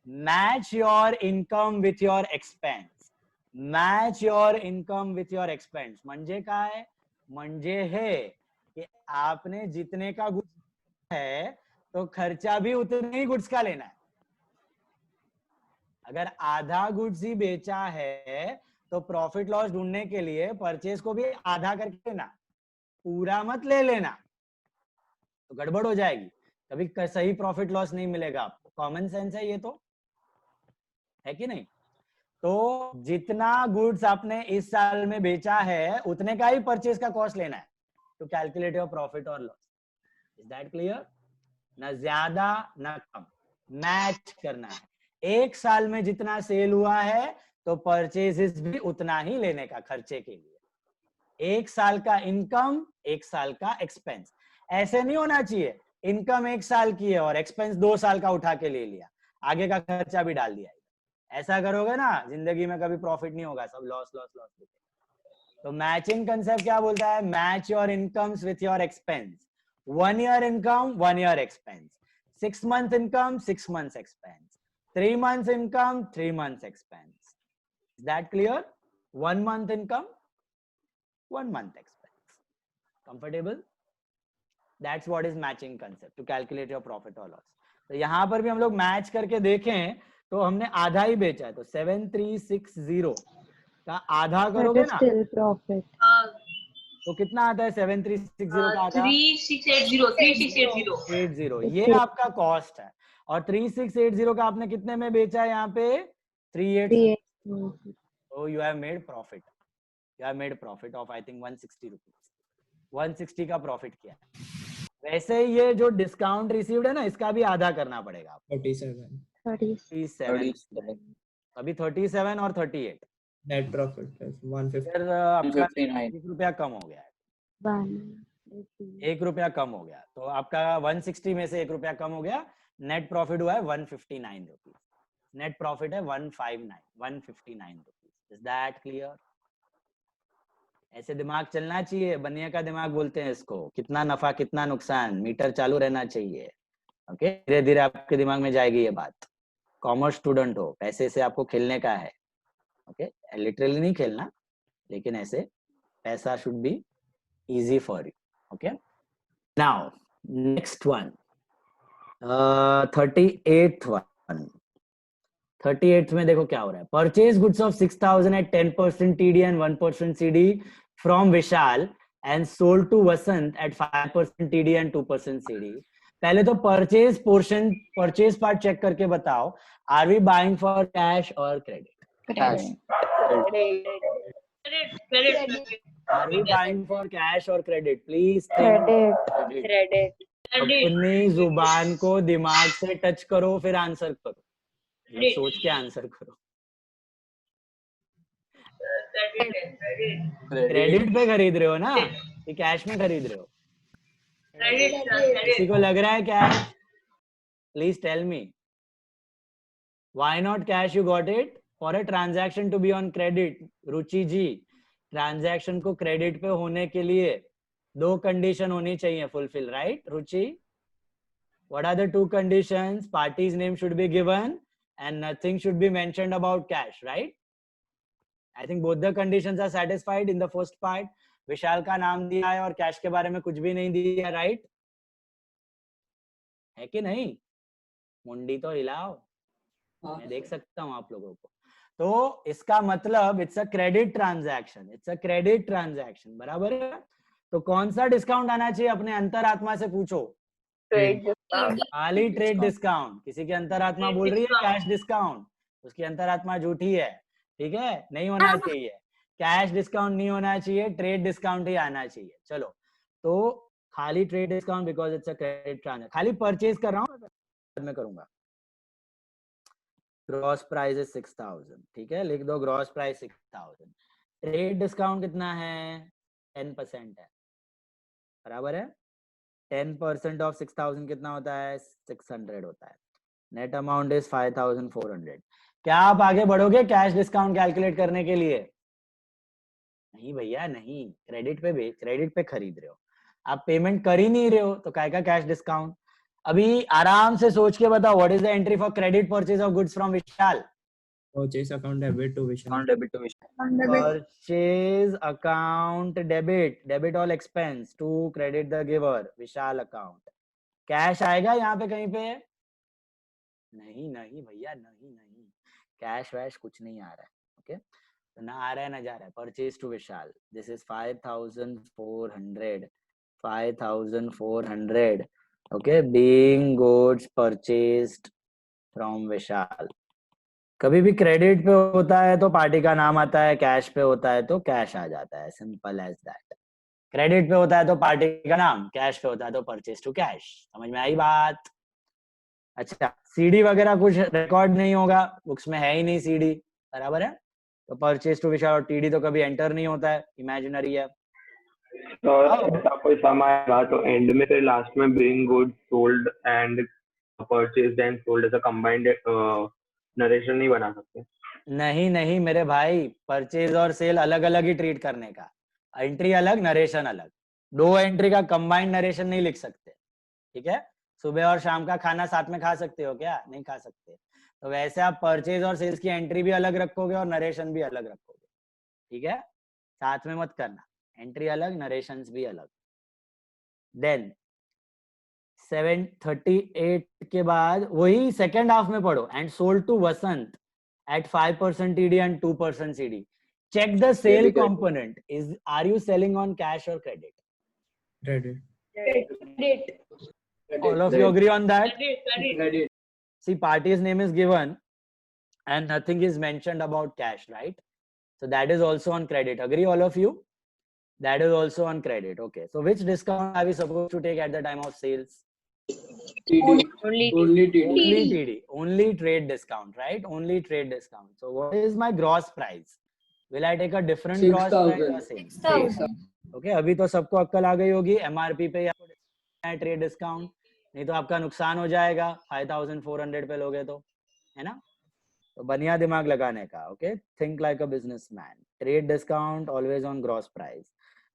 Match your income with your expense. Match your income with your expense. म्हणजे काय? म्हणजे हे कि आपने जितने का गुड्स है तो खर्चा भी उतने ही गुड्स का लेना है। अगर आधा गुड्स ही बेचा है तो प्रॉफिट लॉस ढूंढने के लिए परचेज को भी आधा करके लेना, पूरा मत ले लेना, तो गड़बड़ हो जाएगी, कभी सही प्रॉफिट लॉस नहीं मिलेगा आपको। कॉमन सेंस है ये, तो है कि नहीं? तो जितना गुड्स आपने इस साल में बेचा है उतने का ही परचेज का कॉस्ट लेना है टू कैलकुलेट योर प्रॉफिट और लॉस। Is that clear? ना ज्यादा ना कम, मैच करना है। एक साल में जितना सेल हुआ है तो परचेजेस भी उतना ही लेने का खर्चे के लिए। एक साल का इनकम, एक साल का एक्सपेंस। ऐसे नहीं होना चाहिए इनकम एक साल की है और एक्सपेंस 2 साल का उठा के ले लिया, आगे का खर्चा भी डाल दिया। ऐसा करोगे ना जिंदगी में कभी प्रॉफिट नहीं होगा, सब लॉस लॉस लॉस। तो मैचिंग कंसेप्ट क्या बोलता है? Match your incomes with your expense. 1 year income, 1 year expense. 6 month income, 6 months expense. 3 months income, 3 months expense. Is that clear? 1 month income, 1 month expense. Comfortable? That's what is matching concept to calculate your profit or loss. तो यहाँ पर भी हम लोग match करके देखें तो हमने आधा ही बेचा है, तो 7360 का आधा करोगे ना तो कितना आता है? 7360 का आधा 3680 ये आपका कॉस्ट है, और 3680 का आपने कितने में बेचा है? यहाँ पे 38। तो you have made profit, you have made profit of I think 160 rupees. 160 का प्रॉफिट किया। वैसे ये जो डिस्काउंट रिसीव्ड है ना, इसका भी आधा करना पड़ेगा आपको। 37 अभी 37 और 38 नेट प्रॉफिट 150, फिर आपका 159 1 रुपया कम हो गया है, 1 रुपया कम हो गया, तो आपका 160 में से 1 रुपया कम हो गया, नेट प्रॉफिट हुआ है 159 रुपीज। नेट प्रॉफिट है 159 रुपीज। Is that clear? ऐसे दिमाग चलना चाहिए, बनिया का दिमाग बोलते हैं इसको। कितना नफा कितना नुकसान, मीटर चालू रहना चाहिए। ओके, धीरे धीरे आपके दिमाग में जाएगी ये बात। कॉमर्स स्टूडेंट हो, पैसे से आपको खेलने का है। ओके, लिटरली नहीं खेलना, लेकिन ऐसे पैसा should be easy for you. Okay, now next one, 38th one. 38th में देखो क्या हो रहा है। Purchase goods of 6000 at 10% TD and 1% CD from Vishal and sold to Vasant at 5% TD and 2% CD. पहले तो purchase portion, purchase part check करके बताओ, are we buying for cash और credit? Are we buying for cash or credit? Please think. Credit. अपनी जुबान को दिमाग से टच करो, फिर आंसर करो, सोच के आंसर करो। क्रेडिट पे खरीद रहे हो ना कि कैश में खरीद रहे हो? किसी को लग रहा है cash? Please tell me, why not cash? You got it for a transaction to be on credit. Ruchi ji, transaction को क्रेडिट पे होने के लिए 2 कंडीशन होनी चाहिए fulfil, right Ruchi? What are the 2 conditions? Parties name should be given and nothing should be mentioned about cash, right? I think both the conditions are satisfied in the first part. विशाल का नाम दिया है और cash के बारे में कुछ भी नहीं दिया, राइट? है कि नहीं? मुंडी तो हिलाओ। मैं देख सकता हूँ आप लोगों को। तो इसका मतलब it's a credit transaction, it's a credit transaction, बराबर है। तो कौन सा डिस्काउंट आना चाहिए अपने अंतरात्मा से पूछो? Trade discount. खाली ट्रेड डिस्काउंट। किसी की अंतरात्मा बोल रही है कैश डिस्काउंट, उसकी अंतरात्मा झूठी है, ठीक है, नहीं होना चाहिए। कैश डिस्काउंट नहीं होना चाहिए, ट्रेड डिस्काउंट ही आना चाहिए। चलो, तो खाली trade discount because it's a credit transaction. खाली परचेज कर रहा हूँ, बाद में करूंगा। ग्रॉस प्राइस इज 6000, ठीक है, लिख दो ग्रॉस प्राइस 6000। ट्रेड डिस्काउंट कितना है? 10% है, बराबर है। 10% ऑफ 6000 कितना होता है? 600 होता है। Net amount is 5400। क्या आप आगे बढ़ोगे कैश डिस्काउंट कैलकुलेट करने के लिए? नहीं भैया नहीं, क्रेडिट पे खरीद रहे हो, आप पेमेंट कर ही नहीं रहे हो, तो काय का कैश डिस्काउंट? अभी आराम से सोच के बताओ, what is the entry for credit purchase of goods from Vishal? Purchase account debit to Vishal. debit to Vishal. Purchase account debit all expense to credit the giver, Vishal account। Cash आएगा यहाँ पे कहीं पे? नहीं नहीं भैया, नहीं नहीं, कैश वैश कुछ नहीं आ रहा है। ओके, तो ना आ रहा है ना जा रहा है। Purchase to Vishal, this is 5400, 5400, okay, being goods purchased from Vishal. कभी भी क्रेडिट पे होता है तो पार्टी का नाम आता है, कैश पे होता है तो कैश आ जाता है, सिंपल एज दैट। क्रेडिट पे होता है तो पार्टी का नाम, कैश पे होता है तो परचेज टू कैश। समझ में आई बात? अच्छा, सीडी वगैरह कुछ रिकॉर्ड नहीं होगा, बुक्स में है ही नहीं सीडी, बराबर है। तो परचेज टू विशाल और टीडी तो कभी एंटर नहीं होता है, इमेजिनरी है। तो ऐसा कोई सम आएगा तो एंड में फिर लास्ट में being goods sold and purchased and sold ऐसा कंबाइंड नरेशन नहीं बना सकते? नहीं नहीं मेरे भाई, परचेज और सेल अलग अलग ही ट्रीट करने का, एंट्री अलग नरेशन अलग। दो एंट्री का कंबाइंड नरेशन नहीं लिख सकते, ठीक है। सुबह और शाम का खाना साथ में खा सकते हो क्या? नहीं खा सकते। तो वैसे आप परचेज और सेल्स की एंट्री भी अलग रखोगे और नरेशन भी अलग रखोगे, ठीक है, साथ में मत करना, एंट्री अलग नरेशंस भी अलग। देन 738 के बाद वही सेकेंड हाफ में पढ़ो, and sold to Vasant at 5% TD and 2% CD. Check the sale component. Are you selling on cash or credit? Credit. Credit. All of you agree on that? Credit. See, party's name is given and nothing is mentioned about cash, right? So that is also on credit. Agree all of you? That is also on credit. Okay. So which discount are we supposed to take at the time of sales? Only TD. Only trade discount, right? Only trade discount. So what is my gross price? Will I take a different gross price or same? 6,000। Okay, अभी तो सबको अक्कल आ गई होगी, MRP पे या trade discount, नहीं तो आपका नुकसान हो जाएगा 5400 पे लोगे तो, है ना। तो बढ़िया दिमाग लगाने का। Okay, think like a businessman. Trade discount always on gross price.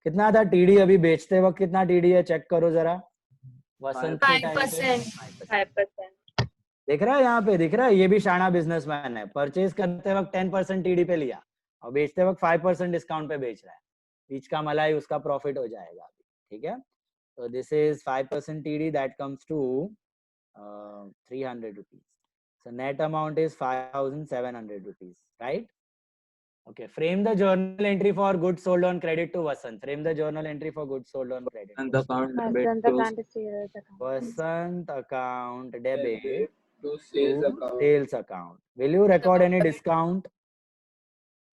कितना था टीडी अभी बेचते वक्त? कितना टीडी है चेक करो जरा। वसंत के टाइम पे 5%। देख रहा है, यहाँ पे दिख रहा है, ये भी शाना बिजनेसमैन है। परचेज करते वक्त 10% टीडी पे लिया और बेचते वक्त 5% डिस्काउंट पे बेच रहा है, बीच का मलाई उसका प्रॉफिट हो जाएगा, ठीक है। तो this is 5% TD, that comes to 300 rupees. So net amount is 5700 rupees, right? Okay, frame the journal entry for goods sold on credit to Vasant. Frame the journal entry for goods sold on credit. And the account debit to Vasant account debit to to sales account. Will you record any discount?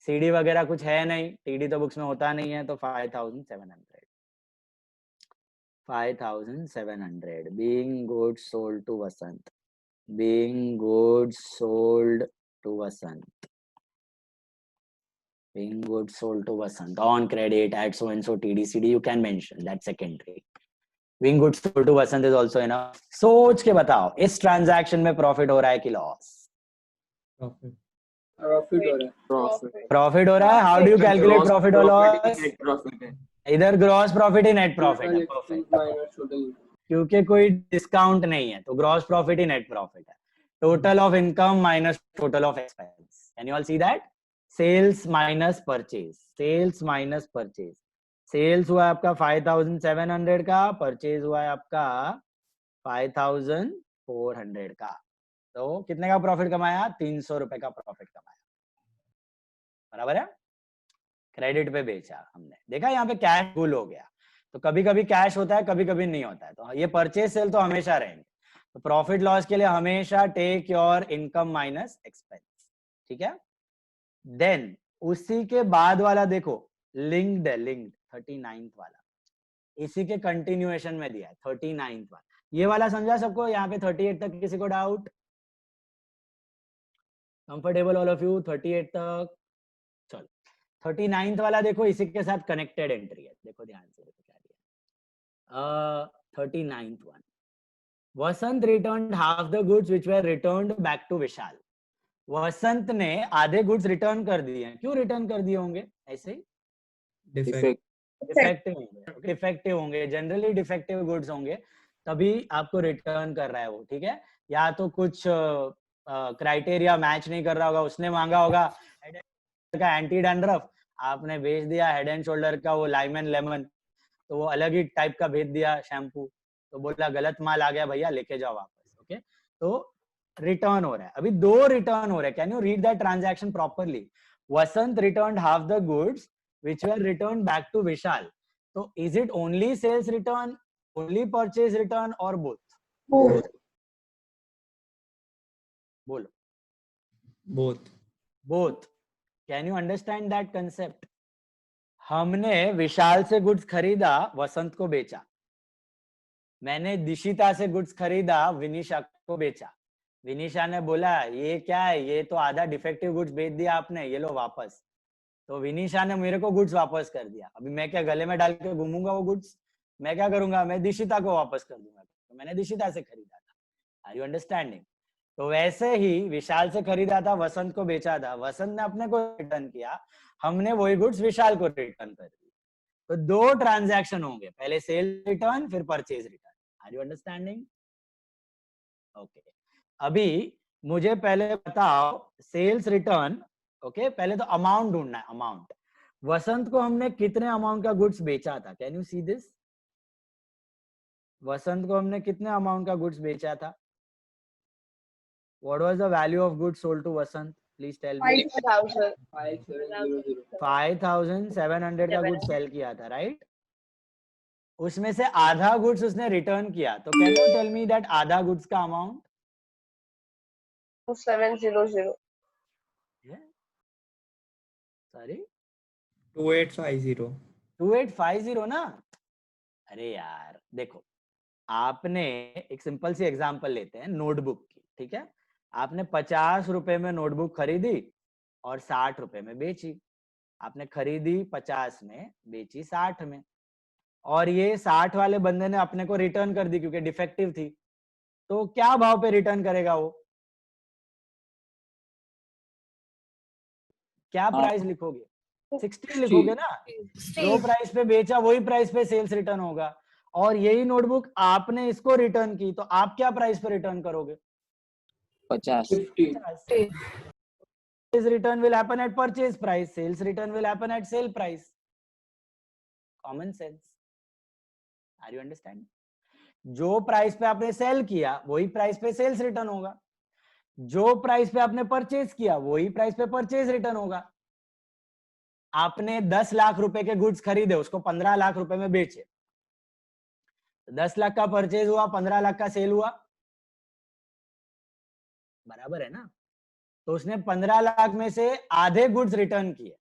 CD वगैरह कुछ है नहीं, TD तो books में होता नहीं है, तो 5700. 5700 being goods sold to Vasant. Being goods sold to Vasant. Being goods sold to Vasant on credit at so and so TDCD, you can mention that secondary. Being goods sold to Vasant is also enough. सोच के बताओ इस transaction में profit हो रहा है कि loss? Profit. Profit हो रहा है। How do you calculate profit और लॉस? इधर ग्रॉस प्रॉफिट ही नेट प्रॉफिट है। परफेक्ट, क्योंकि कोई डिस्काउंट नहीं है तो ग्रॉस प्रॉफिट ही नेट प्रॉफिट है। Total of income minus total of expense. Can you all see that? Sales minus purchase, sales minus purchase. Sales हुआ आपका 5700 का, परचेज हुआ है आपका 5400 का। तो कितने का प्रॉफिट कमाया? 300 रुपए का प्रॉफिट कमाया, बराबर है। क्रेडिट पे बेचा हमने, देखा यहाँ पे कैश गुल हो गया। तो कभी कभी कैश होता है, कभी कभी नहीं होता है, तो ये परचेज सेल तो हमेशा रहेंगे। तो प्रॉफिट लॉस के लिए हमेशा take your income minus expense, ठीक है। देन उसी के बाद वाला देखो, लिंक्ड है, लिंक्ड 39th वाला, इसी के कंटिन्यूएशन में दिया है 39th वाला। ये वाला समझा सबको? यहाँ पे 38 तक किसी को doubt? Comfortable all of you 38 तक? चलो 39th वाला देखो, इसी के साथ कनेक्टेड एंट्री है, देखो ध्यान से, देखो क्या दिया। 39th one, Vasant returned half the goods which were returned back to Vishal. Vasant ने आधे गुड्स रिटर्न कर दिए हैं। क्यों रिटर्न कर दिए होंगे? ऐसे ही डिफेक्ट, डिफेक्टिव होंगे, डिफेक्टिव होंगे, जनरली डिफेक्टिव गुड्स होंगे, तभी आपको रिटर्न कर रहा है वो, ठीक है। या तो कुछ क्राइटेरिया मैच नहीं कर रहा होगा, उसने मांगा होगा का एंटी डैंड्रफ, आपने भेज दिया हेड एंड शोल्डर का वो लाइमन लेमन, तो वो अलग ही टाइप का भेज दिया शैम्पू, तो बोला गलत माल आ गया भैया, लेके जाओ वापस। ओके, तो रिटर्न हो रहा है, अभी 2 रिटर्न हो रहे हैं। Can you read that transaction properly? Vasant returned half the goods which were returned back to Vishal. So is it only sales return, only purchase return, or both? Both. बोलो। both. Both. Can you understand that concept? हमने विशाल से goods खरीदा, वसंत को बेचा। मैंने दिशिता से goods खरीदा, विनिशा को बेचा। विनिशा ने बोला ये क्या है, ये तो आधा डिफेक्टिव गुड्स बेच दिया आपने, ये लो वापस। तो विनिशा ने मेरे को गुड्स वापस कर दिया। अभी मैं क्या गले में डाल के घूमूंगा वो गुड्स? मैं क्या करूंगा? मैं दिशिता को वापस कर दूंगा, तो मैंने दिशिता से खरीदा था। Are you understanding? तो वैसे ही विशाल से खरीदा था, वसंत को बेचा था, वसंत ने अपने को रिटर्न किया, हमने वही गुड्स विशाल को रिटर्न कर दी। तो 2 ट्रांजैक्शन होंगे, पहले सेल रिटर्न फिर purchase return. Are you understanding? Okay, अभी मुझे पहले बताओ सेल्स रिटर्न। ओके, पहले तो अमाउंट ढूंढना है, अमाउंट। वसंत को हमने कितने अमाउंट का गुड्स बेचा था? Can you see this? Vasant को हमने कितने अमाउंट का गुड्स बेचा था? What was the value of goods sold to Vasant? Please tell me. 5,000. 5700 का गुड्स सेल किया था, राइट? उसमें से आधा गुड्स उसने रिटर्न किया, तो can you tell me that आधा गुड्स का अमाउंट? 2700. सॉरी, 2850. 2850 ना? अरे यार देखो, आपने एक सिंपल सी एग्जांपल लेते हैं नोटबुक की, ठीक है। आपने 50 रुपए में नोटबुक खरीदी और 60 रुपए में बेची। आपने खरीदी 50 में, बेची 60 में, और ये 60 वाले बंदे ने अपने को रिटर्न कर दी क्योंकि डिफेक्टिव थी। तो क्या भाव पे रिटर्न करेगा वो? क्या प्राइस लिखोगे? 60 लिखोगे ना? जो प्राइस पे बेचा वही प्राइस पे सेल्स रिटर्न होगा। और यही नोटबुक आपने इसको रिटर्न की, तो आप क्या प्राइस पे रिटर्न करोगे? 50. Sales return will happen at purchase price. Sales return will happen at sale price. Common sense. Are you understanding? जो प्राइस पे आपने सेल किया वही प्राइस पे सेल्स रिटर्न होगा, जो प्राइस पे आपने परचेज किया वही प्राइस पे परचेज रिटर्न होगा। आपने 10 लाख रुपए के गुड्स खरीदे, उसको 15 लाख रुपए में बेचे, 10 लाख का परचेज हुआ, 15 लाख का सेल हुआ, बराबर है ना? तो उसने 15 लाख में से आधे गुड्स रिटर्न किए,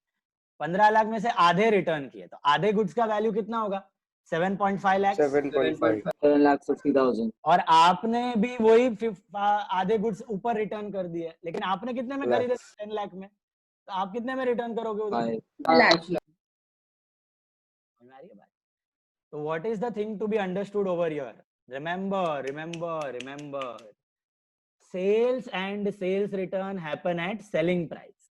15 लाख में से आधे रिटर्न किए, तो आधे गुड्स का वैल्यू कितना होगा? 7.5 लाख। 7,50,000. और आपने भी वही आधे गुड्स ऊपर रिटर्न कर दिए, लेकिन आपने कितने में खरीदे? 10 लाख में, तो आप कितने में रिटर्न करोगे उधर? 5 lakh. So what is the thing to be understood over here? Remember. Sales and sales return happen at selling price.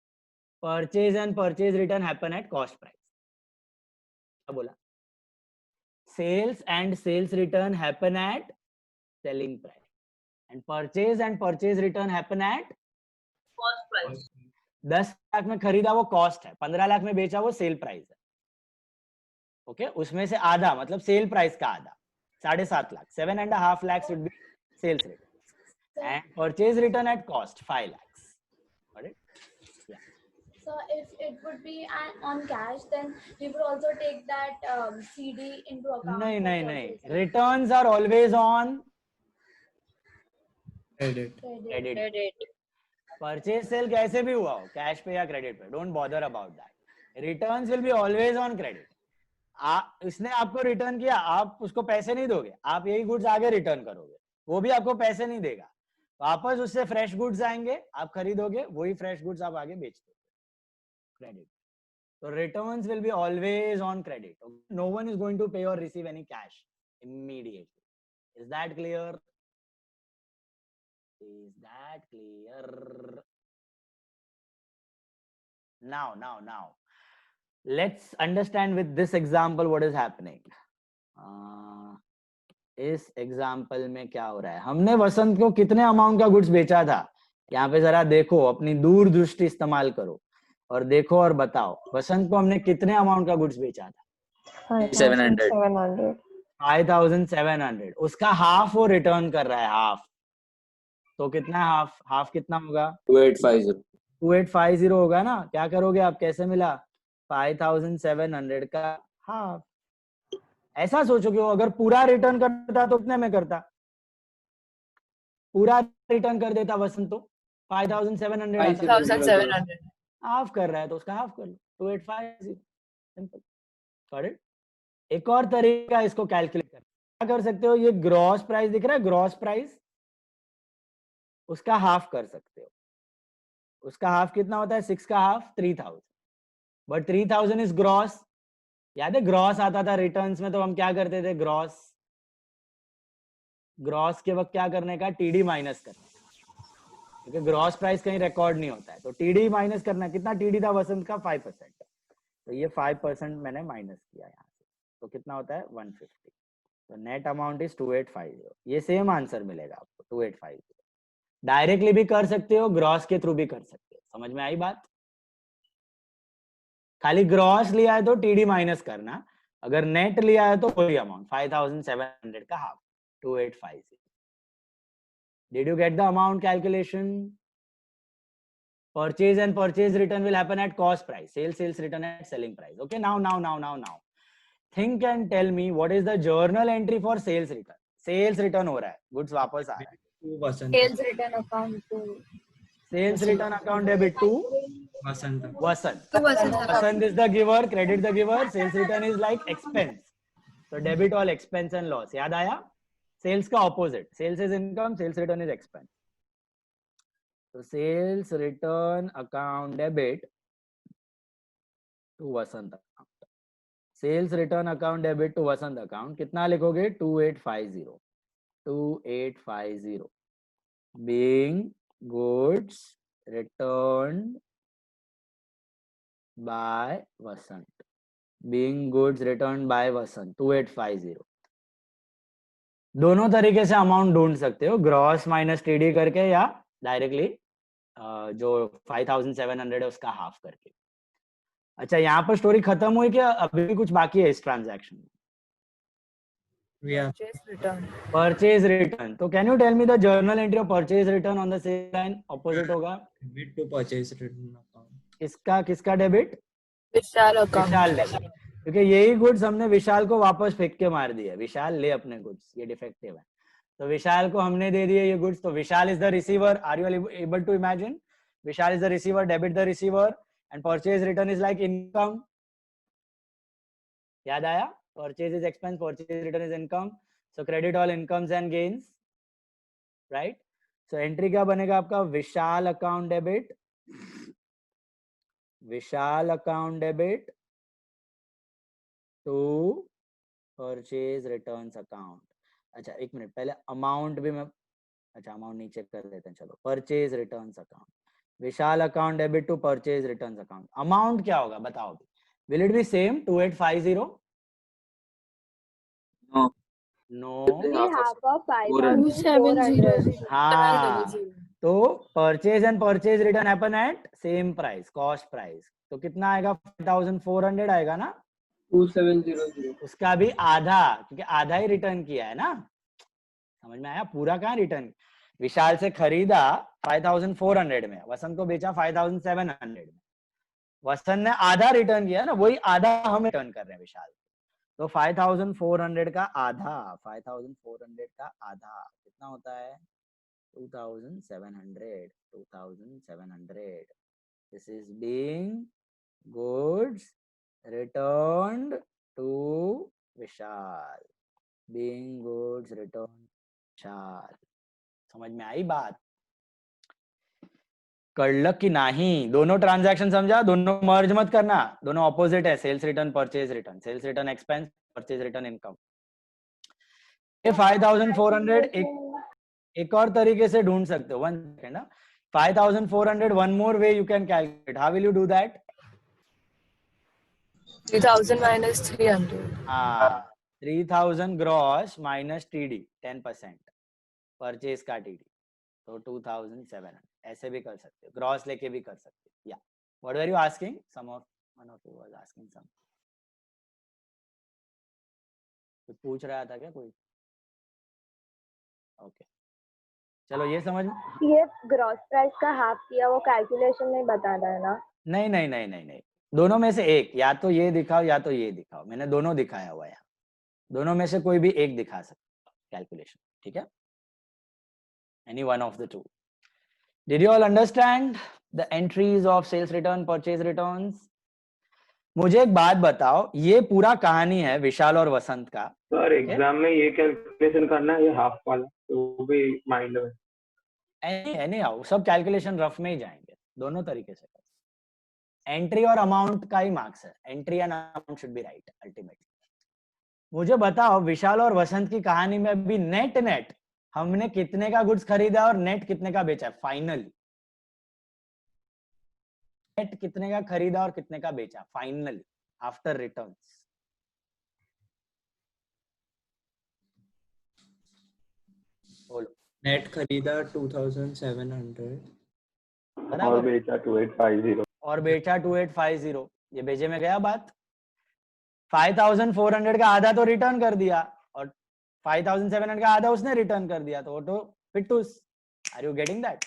Purchase and purchase return happen at cost price. क्या बोला? Sales and sales return happen at selling price, and purchase return happen at cost price. 10 lakh में खरीदा वो cost है, 15 लाख में बेचा वो sale price है। ओके, उसमें से आधा मतलब सेल प्राइस का आधा, 7.5 lakh, 7.5 lakh should be sales return. and purchase return at cost 5 lakhs. Got it? So if it would be on cash, then we would also take that CD into account. नहीं for नहीं नहीं, purchasing. returns are always on Credit. credit. Purchase sale कैसे भी हुआ हो, cash पे या credit पे, don't bother about that. Returns will be always on credit. इसने आपको रिटर्न किया, आप उसको पैसे नहीं दोगे, आप यही गुड्स आगे रिटर्न करोगे, वो भी आपको पैसे नहीं देगा, वापस उससे फ्रेश गुड्स आएंगे, आप खरीदोगे, वही फ्रेश गुड्स आप आगे बेच दोगे. Credit. So returns will be always on credit. No one is going to pay or receive any cash immediately. Is that clear? Is that clear? Now. Let's understand with this example what is happening. इस example में क्या हो रहा है, हमने वसंत को कितने amount का गुड्स बेचा था, यहाँ पे जरा देखो, अपनी दूरदृष्टि इस्तेमाल करो और देखो और बताओ, वसंत को हमने कितने अमाउंट का गुड्स बेचा था? 5,700. उसका हाफ वो रिटर्न कर रहा है, हाफ. तो कितना हाफ कितना होगा? 2850 होगा ना. क्या करोगे आप, कैसे मिला 5,700 का हाफ? ऐसा सोचो कि वो अगर पूरा रिटर्न करता तो कितने में करता? पूरा रिटर्न कर देता वसंत तो 5,700 हाफ कर रहा है, तो उसका हाफ कर लो, 2850. सिंपल. Got it? एक और तरीका इसको कैलकुलेट करना, क्या कर सकते हो, ये ग्रॉस प्राइस दिख रहा है, ग्रॉस प्राइस, उसका हाफ कर सकते हो. उसका हाफ कितना होता है? 6 का हाफ 3,000. But 3,000 is gross. याद है ग्रॉस आता था रिटर्न्स में, तो हम क्या करते थे, ग्रॉस के वक्त क्या करने का, टीडी माइनस करना, क्योंकि ग्रॉस प्राइस कहीं रिकॉर्ड नहीं होता है, तो टीडी माइनस करना. कितना टीडी था वसंत का? 5%. तो ये 5% मैंने माइनस किया यहाँ से, तो कितना होता है? 150. तो नेट अमाउंट इज 2850. ये सेम आंसर मिलेगा आपको, 2850. डायरेक्टली भी कर सकते हो, ग्रॉस के थ्रू भी कर सकते हो. समझ में आई बात? खाली ग्रॉस लिया है तो टीडी माइनस करना, अगर नेट लिया है तो वही अमाउंट 5,700 का half, 2850. Did you get the amount calculation? Purchase and purchase return will happen at cost price. Sales return at selling price. Okay, now. Think and tell me what is the journal entry for sales return. Sales return हो रहा है, goods वापस आ रहा है. Sales return account to. Sales return account debit to Vasant. Vasant is the giver, credit the giver. Sales return is like expense. So debit all expense and loss. याद आया? Sales का opposite. Sales is income, sales return is expense. So sales return account debit to Vasant account. Sales return account debit to Vasant account. कितना लिखोगे? 2850. 2850. Being goods returned by Vasant. Being goods returned by Vasant. 2850. दोनों तरीके से amount ढूंढ सकते हो, gross minus TD करके या डायरेक्टली जो 5,700 है उसका हाफ करके. अच्छा, यहाँ पर स्टोरी खत्म हुई क्या अभी भी कुछ बाकी है इस ट्रांजैक्शन में? Purchase return. तो can you tell me the journal entry of purchase return on the same line? Opposite होगा. Debit to purchase return account. किसका डेबिट? विशाल विशाल डेबिट, क्योंकि यही गुड्स हमने विशाल को वापस फेंक के मार दिया. विशाल ले अपने गुड्स, ये डिफेक्टिव है, तो विशाल को हमने दे दिए ये गुड्स. तो Vishal is the receiver. Are you able to imagine? Vishal is the receiver, debit the receiver, and purchase return is like income. याद आया? Purchase is expense, purchase return is income. So credit all incomes and gains, right? So entry क्या बनेगा आपका? Vishal account debit, Vishal account debit to purchase returns account. अच्छा एक minute, पहले amount भी मैं, अच्छा अमाउंट नीचे कर देते हैं. चलो, purchase returns account, Vishal account debit to purchase returns account. Amount क्या होगा बताओ? Will it be same 2850? No. हाँ, तो purchase and purchase return happen at same price, cost price. तो कितना आएगा? 5,400 आएगा ना. 2700. उसका भी आधा, क्योंकि आधा ही रिटर्न किया है ना. समझ में आया? पूरा कहाँ रिटर्न, विशाल से खरीदा 5400 में, वसंत को बेचा 5700 में, वसंत ने आधा रिटर्न किया ना, वही आधा हम रिटर्न कर रहे हैं विशाल। तो 5400 का आधा, 5400 का आधा कितना होता है? 2700, 2700. This is being goods returned to Vishal, being goods returned विशाल। समझ में आई बात? कळलं की नाही? दोनों ट्रांजैक्शन समझा? दोनों मर्ज मत करना, दोनों ऑपोजिट है। Sales return, purchase return, sales return expense, purchase return income. ये 5400 एक और तरीके से ढूंढ सकते हो। 1 second, 5400, one more way you can calculate. How will you do that? 3000 minus 300. हाँ, 3000 ग्रॉस माइनस टीडी 10%, परचेज का टीडी, तो 2700। ऐसे भी कर सकते हो, ग्रॉस लेके भी कर सकते हो। या what were you asking? One of you was asking some, कुछ पूछ रहा था क्या कोई? ओके, चलो ये समझ में। ये ग्रॉस प्राइस का हाफ किया वो कैलकुलेशन में बता रहा है ना? नहीं नहीं नहीं नहीं नहीं, दोनों में से एक, या तो ये दिखाओ या तो ये दिखाओ। मैंने दोनों दिखाया हुआ है यहाँ, दोनों में से कोई भी एक दिखा सकते कैलकुलेशन, ठीक है? Any one of the two. Did you all understand the entries of sales return, purchase returns? मुझे एक बात बताओ, ये पूरा कहानी है विशाल और वसंत का। सर एग्जाम में ये कैलकुलेशन करना है, ये हाफ वाला, तो वो भी माइंड में। एनी हाउ सब कैलकुलेशन रफ में ही जाएंगे, दोनों तरीके से। एंट्री और अमाउंट का ही मार्क्स है, entry and amount should be right ultimately. मुझे बताओ विशाल और वसंत की कहानी में अभी नेट हमने कितने का गुड्स खरीदा और नेट कितने का बेचा है? फाइनली नेट कितने का खरीदा और कितने का बेचा फाइनली आफ्टर रिटर्न्स? बोलो। नेट खरीदा 2700 और बेचा 2850। और बेचा 2850। ये बेचे में गया बात। 5400 का आधा तो रिटर्न कर दिया और 5700 का आधा उसने रिटर्न कर दिया, तो ऑटो पिट्टूस। Are you getting that?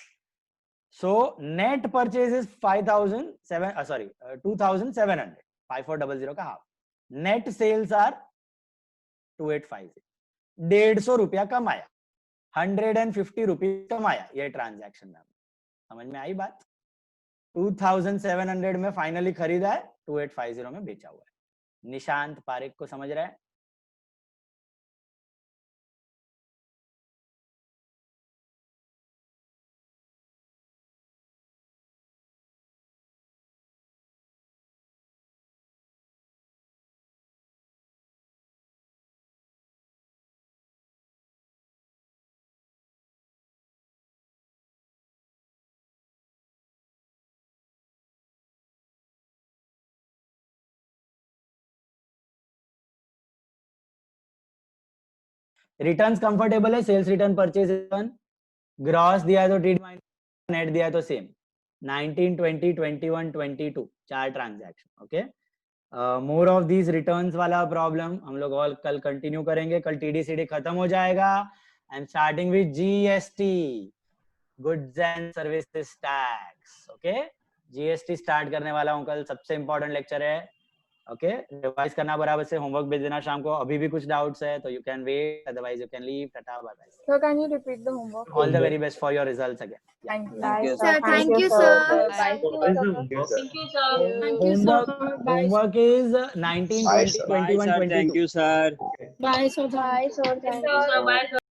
So net purchase is 2700, 5400 का हाफ। Net sales are 2850। 150 रुपया कमाया, 150 रुपीज कमाया ये ट्रांजैक्शन में। समझ में आई बात? 2700 में फाइनली खरीदा है, 2850 में बेचा हुआ है। निशांत पारेख को समझ रहा है? रिटर्न्स कंफर्टेबल है? Sales return, purchase return. Gross दिया है तो टीडी माइनस, नेट दिया है तो सेम। 19, 20, 21, 22 चार transaction. Okay, more of these returns वाला प्रॉब्लम हम लोग और कल कंटिन्यू करेंगे। कल टीडीसीडी खत्म हो जाएगा। I am starting with GST, goods and services tax. Okay, GST start करने वाला हूं कल, सबसे इंपॉर्टेंट लेक्चर है। ओके, रिवाइज करना बराबर से, होमवर्क भेज देना शाम को। अभी भी कुछ डाउट्स है तो you can wait, otherwise you can leave. Tata, bye bye. So can you repeat the homework? All the very best for your results again. Thank you. Thank you, Sir, Thank you, sir. Bye. Thank you, sir. Homework is 19, 20, 21, 22. Thank you, sir. Bye, sir. Bye, sir. Thank you. Bye, sir.